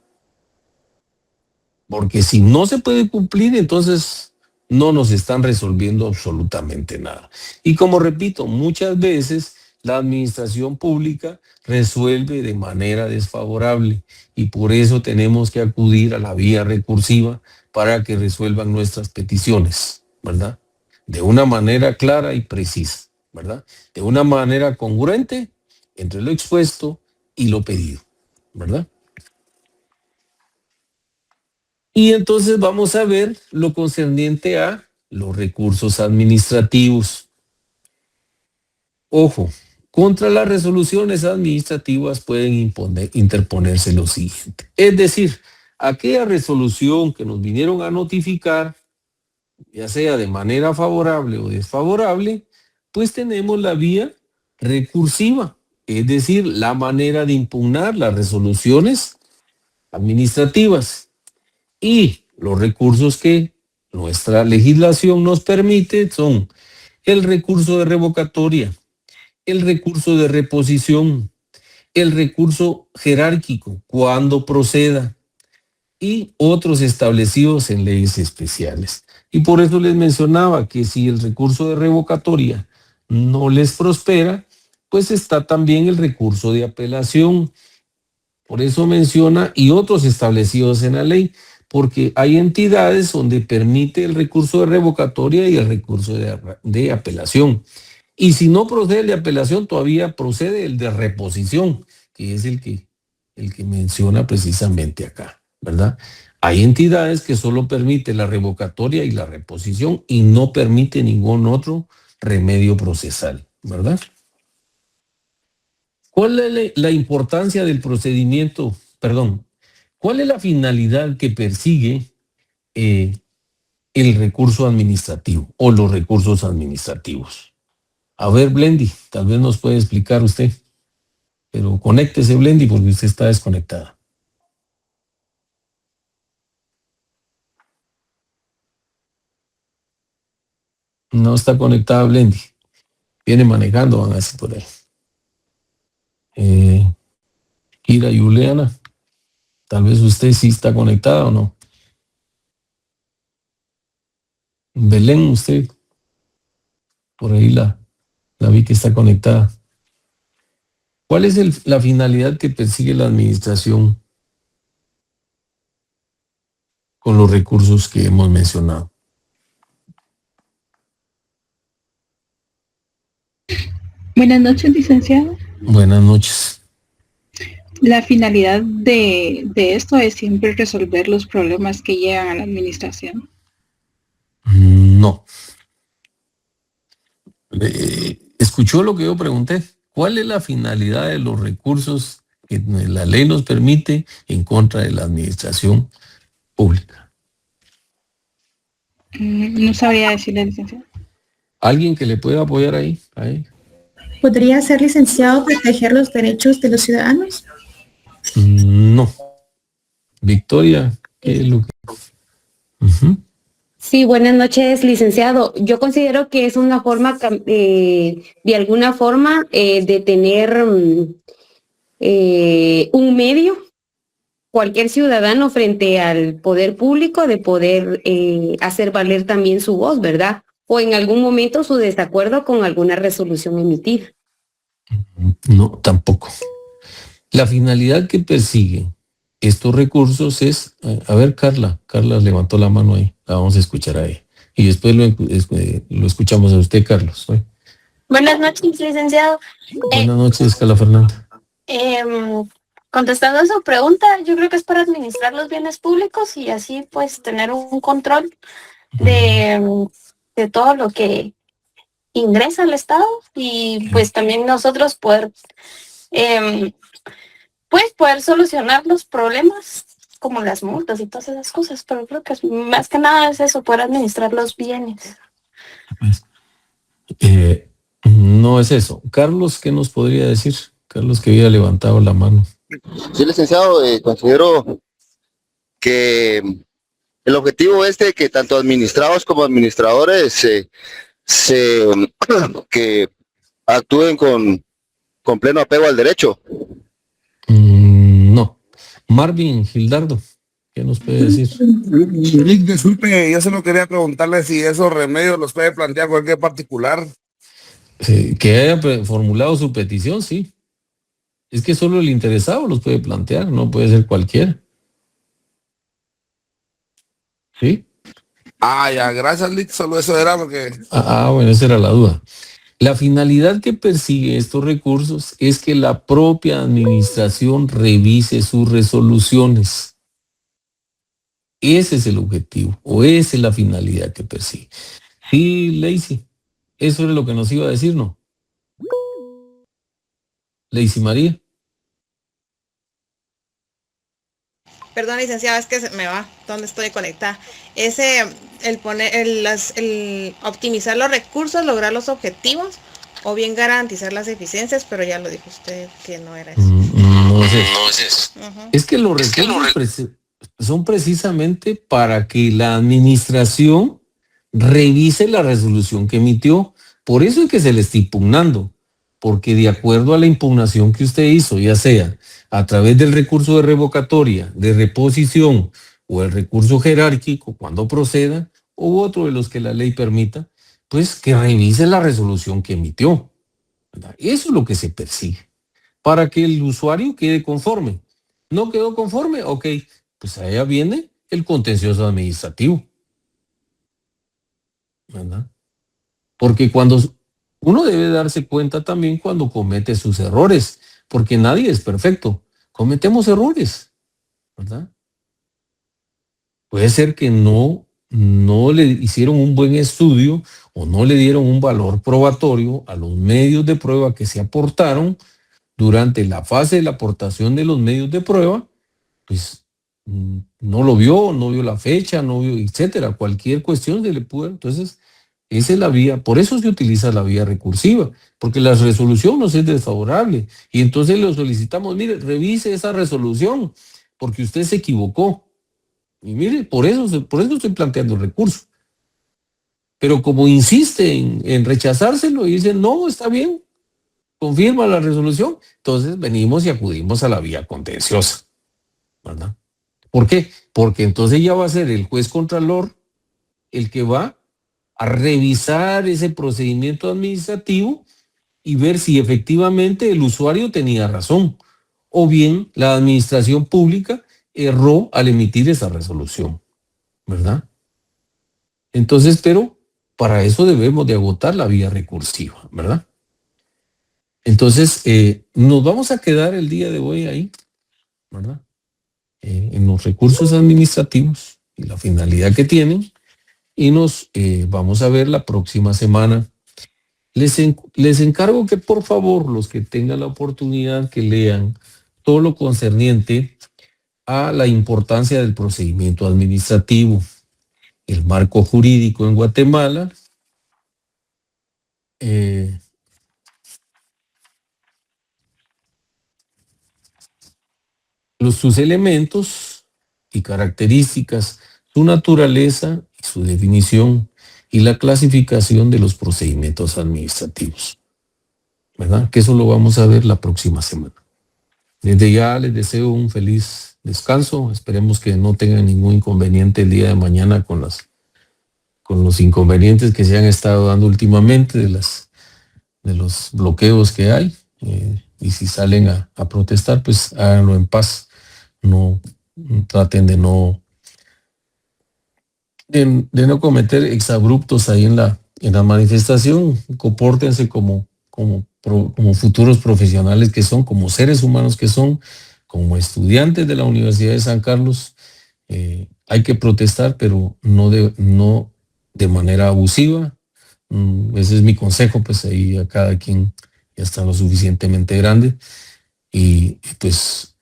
Porque si no se puede cumplir, entonces no nos están resolviendo absolutamente nada. Y como repito, muchas veces la administración pública resuelve de manera desfavorable y por eso tenemos que acudir a la vía recursiva para que resuelvan nuestras peticiones, ¿verdad? De una manera clara y precisa, ¿verdad? De una manera congruente entre lo expuesto y lo pedido, ¿verdad? Y entonces vamos a ver lo concerniente a los recursos administrativos. Ojo, contra las resoluciones administrativas pueden interponerse lo siguiente. Es decir, aquella resolución que nos vinieron a notificar, ya sea de manera favorable o desfavorable, pues tenemos la vía recursiva, es decir, la manera de impugnar las resoluciones administrativas. Y los recursos que nuestra legislación nos permite son el recurso de revocatoria, el recurso de reposición, el recurso jerárquico, cuando proceda, y otros establecidos en leyes especiales. Y por eso les mencionaba que si el recurso de revocatoria no les prospera, pues está también el recurso de apelación. Por eso menciona y otros establecidos en la ley, porque hay entidades donde permite el recurso de revocatoria y el recurso de apelación. Y si no procede el de apelación, todavía procede el de reposición, que es el que menciona precisamente acá, ¿verdad? Hay entidades que solo permiten la revocatoria y la reposición y no permite ningún otro remedio procesal, ¿verdad? ¿Cuál es la importancia del procedimiento? Perdón, ¿cuál es la finalidad que persigue el recurso administrativo o los recursos administrativos? A ver, Blendy, tal vez nos puede explicar usted, pero conéctese, Blendy, porque usted está desconectada. No está conectada, Blendy. Viene manejando, van a decir por ahí. Kira Juliana, tal vez usted sí está conectada o no. Belén, usted, por ahí la vi que está conectada. ¿Cuál es la finalidad que persigue la administración con los recursos que hemos mencionado? Buenas noches, licenciado. Buenas noches. La finalidad de esto es siempre resolver los problemas que llegan a la administración. No. ¿Escuchó lo que yo pregunté? ¿Cuál es la finalidad de los recursos que la ley nos permite en contra de la administración pública? No sabría decirle, licenciado. ¿Alguien que le pueda apoyar ahí? ¿Podría ser, licenciado, proteger los derechos de los ciudadanos? No. Victoria, ¿qué es lo que...? Sí, buenas noches, licenciado. Yo considero que es una forma, de alguna forma, de tener un medio, cualquier ciudadano frente al poder público, de poder hacer valer también su voz, ¿verdad? O en algún momento su desacuerdo con alguna resolución emitida. No, tampoco. La finalidad que persiguen estos recursos es, a ver, Carla levantó la mano ahí, la vamos a escuchar ahí. Y después lo escuchamos a usted, Carlos. ¿Sí? Buenas noches, licenciado. Buenas noches, Carla Fernanda. Contestando a su pregunta, yo creo que es para administrar los bienes públicos y así pues tener un control de todo lo que ingresa al Estado y pues también nosotros poder poder solucionar los problemas como las multas y todas esas cosas, pero creo que más que nada es eso, poder administrar los bienes. No es eso. Carlos, ¿qué nos podría decir? Carlos, que había levantado la mano. Sí, licenciado, considero que el objetivo es de que tanto administrados como administradores que actúen con pleno apego al derecho. No. Marvin Gildardo, ¿qué nos puede decir? Disculpe, yo solo quería preguntarle si esos remedios los puede plantear cualquier particular. Que haya formulado su petición, sí. Es que solo el interesado los puede plantear, no puede ser cualquiera. ¿Sí? Ya, gracias, Lick, solo eso era porque... Bueno, esa era la duda. La finalidad que persigue estos recursos es que la propia administración revise sus resoluciones. Ese es el objetivo, o esa es la finalidad que persigue. Sí, Lacey, eso es lo que nos iba a decir, ¿no? Lacey María. Perdón, licenciado, es que se me va donde estoy conectada. El optimizar los recursos, lograr los objetivos o bien garantizar las eficiencias, pero ya lo dijo usted que no era eso. No es eso. Es que los recursos son precisamente para que la administración revise la resolución que emitió. Por eso es que se le está impugnando, porque de acuerdo a la impugnación que usted hizo, ya sea a través del recurso de revocatoria, de reposición o el recurso jerárquico cuando proceda, u otro de los que la ley permita, pues que revise la resolución que emitió, ¿verdad? Eso es lo que se persigue, para que el usuario quede conforme. ¿No quedó conforme? Ok, pues allá viene el contencioso administrativo, ¿verdad? Porque cuando uno debe darse cuenta también cuando comete sus errores, porque nadie es perfecto. Cometemos errores, ¿verdad? Puede ser que no le hicieron un buen estudio o no le dieron un valor probatorio a los medios de prueba que se aportaron durante la fase de la aportación de los medios de prueba, pues no lo vio, no vio la fecha, no vio, etcétera. Cualquier cuestión se le pudo. Entonces, esa es la vía, por eso se utiliza la vía recursiva, porque la resolución nos es desfavorable. Y entonces le solicitamos, mire, revise esa resolución, porque usted se equivocó. Y mire, por eso estoy planteando el recurso. Pero como insiste en rechazárselo y dice, no, está bien, confirma la resolución, entonces venimos y acudimos a la vía contenciosa, ¿verdad? ¿Por qué? Porque entonces ya va a ser el juez contralor el que va a revisar ese procedimiento administrativo y ver si efectivamente el usuario tenía razón o bien la administración pública erró al emitir esa resolución, ¿verdad? Entonces, pero para eso debemos de agotar la vía recursiva, ¿verdad? Entonces, nos vamos a quedar el día de hoy ahí, ¿verdad? En los recursos administrativos y la finalidad que tienen. Y nos vamos a ver la próxima semana. Les encargo que por favor los que tengan la oportunidad que lean todo lo concerniente a la importancia del procedimiento administrativo, el marco jurídico en Guatemala, sus elementos y características, su naturaleza y su definición y la clasificación de los procedimientos administrativos, ¿verdad? Que eso lo vamos a ver la próxima semana. Desde ya les deseo un feliz descanso. Esperemos que no tengan ningún inconveniente el día de mañana con los inconvenientes que se han estado dando últimamente de los bloqueos que hay. y si salen a protestar, pues háganlo en paz. No traten de no cometer exabruptos ahí en la manifestación. Compórtense como futuros profesionales que son, como seres humanos que son, como estudiantes de la Universidad de San Carlos. Hay que protestar, pero no de manera abusiva. Ese es mi consejo, pues ahí a cada quien ya está lo suficientemente grande. Y pues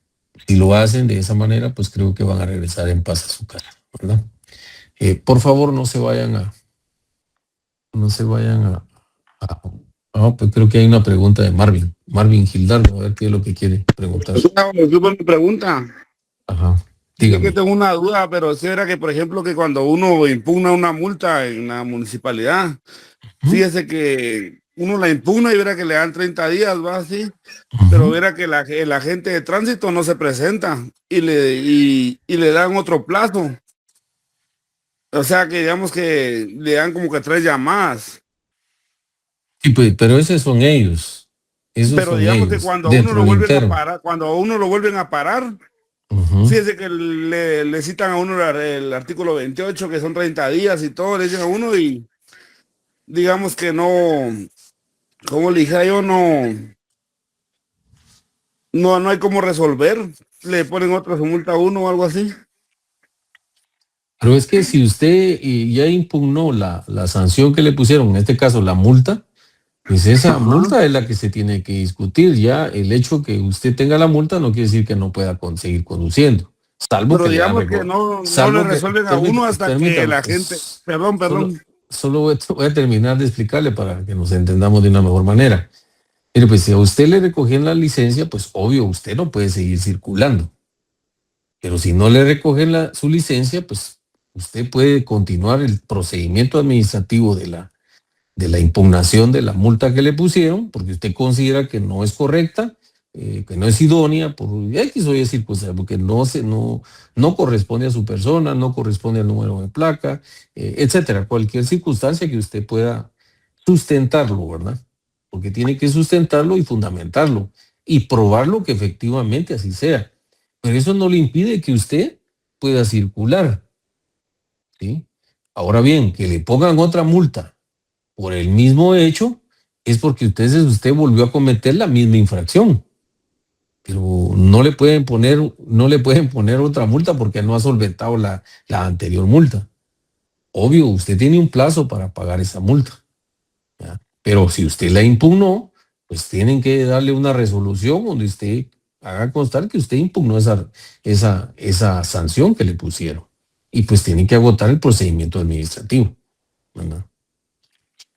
si lo hacen de esa manera, pues creo que van a regresar en paz a su casa, ¿verdad? Por favor, no se vayan a pues creo que hay una pregunta de Marvin Gildardo, a ver qué es lo que quiere preguntar. Una pregunta. Ajá. Dígame. Es que tengo una duda, pero si era que, por ejemplo, que cuando uno impugna una multa en la municipalidad, fíjese que uno la impugna y verá que le dan 30 días, va así, pero verá que el agente de tránsito no se presenta y le dan otro plazo. O sea que digamos que le dan como que 3 llamadas. Sí, pues, pero esos son ellos. Pero digamos que cuando a uno lo vuelven a parar, fíjese que le citan a uno el artículo 28, que son 30 días y todo, le dicen a uno y digamos que no, como le dije yo, no hay cómo resolver, le ponen otra multa a uno o algo así. Pero es que si usted ya impugnó la sanción que le pusieron, en este caso la multa, pues esa multa es la que se tiene que discutir. Ya el hecho que usted tenga la multa no quiere decir que no pueda seguir conduciendo. Salvo pero que digamos que no le resuelven a uno hasta que la gente... Perdón. Solo voy a terminar de explicarle para que nos entendamos de una mejor manera. Mire, pues si a usted le recogen la licencia, pues obvio, usted no puede seguir circulando. Pero si no le recogen su licencia, pues usted puede continuar el procedimiento administrativo de la impugnación de la multa que le pusieron, porque usted considera que no es correcta, que no es idónea, por X o Y circunstancias, porque no corresponde a su persona, no corresponde al número de placa, etcétera. Cualquier circunstancia que usted pueda sustentarlo, ¿verdad? Porque tiene que sustentarlo y fundamentarlo y probarlo que efectivamente así sea. Pero eso no le impide que usted pueda circular, ¿sí? Ahora bien, que le pongan otra multa por el mismo hecho es porque usted volvió a cometer la misma infracción. Pero no le pueden poner otra multa porque no ha solventado la anterior multa. Obvio, usted tiene un plazo para pagar esa multa, ¿ya? Pero si usted la impugnó, pues tienen que darle una resolución donde usted haga constar que usted impugnó esa sanción que le pusieron. Y pues tienen que agotar el procedimiento administrativo, ¿verdad?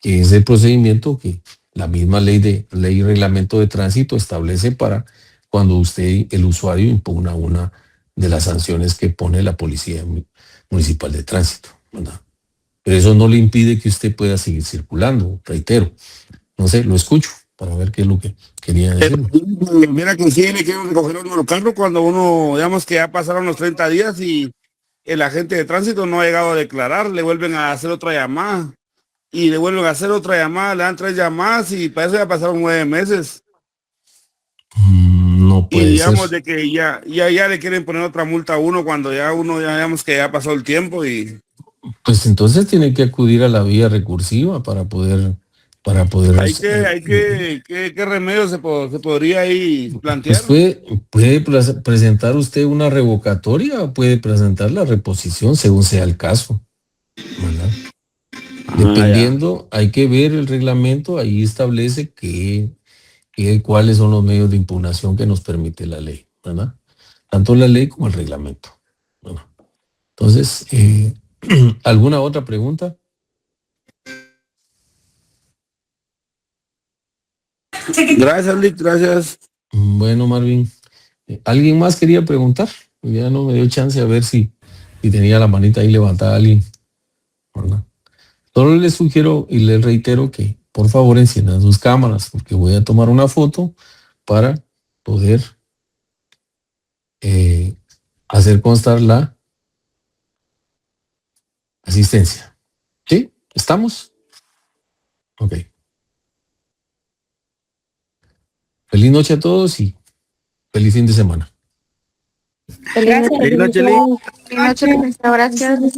Que es el procedimiento que la misma ley y reglamento de tránsito establece para cuando el usuario impugna una de las sanciones que pone la Policía Municipal de Tránsito, ¿verdad? Pero eso no le impide que usted pueda seguir circulando, reitero. No sé, lo escucho para ver qué es lo que quería decir. Mira que sí le quieren recoger uno los carros cuando uno, digamos que ya pasaron los 30 días y el agente de tránsito no ha llegado a declarar, le vuelven a hacer otra llamada. Y le vuelven a hacer otra llamada, le dan 3 llamadas y para eso ya pasaron 9 meses. No puede y digamos ser. De que ya le quieren poner otra multa a uno cuando ya uno, ya digamos que ya pasó el tiempo y... Pues entonces tiene que acudir a la vía recursiva para poder... ¿Qué remedio se podría ahí plantear? Pues puede presentar usted una revocatoria o puede presentar la reposición según sea el caso, ¿verdad? Dependiendo, hay que ver el reglamento, ahí establece cuáles son los medios de impugnación que nos permite la ley, ¿verdad? Tanto la ley como el reglamento. Bueno, entonces, ¿alguna otra pregunta? Gracias, Lick, gracias. Bueno, Marvin, ¿alguien más quería preguntar? Ya no me dio chance a ver si tenía la manita ahí levantada alguien, ¿verdad? Solo les sugiero y les reitero que por favor enciendan sus cámaras porque voy a tomar una foto para poder hacer constar la asistencia. ¿Sí? ¿Estamos? Ok. Feliz noche a todos y feliz fin de semana. Feliz noche, Feliz noche, licenciado. Gracias.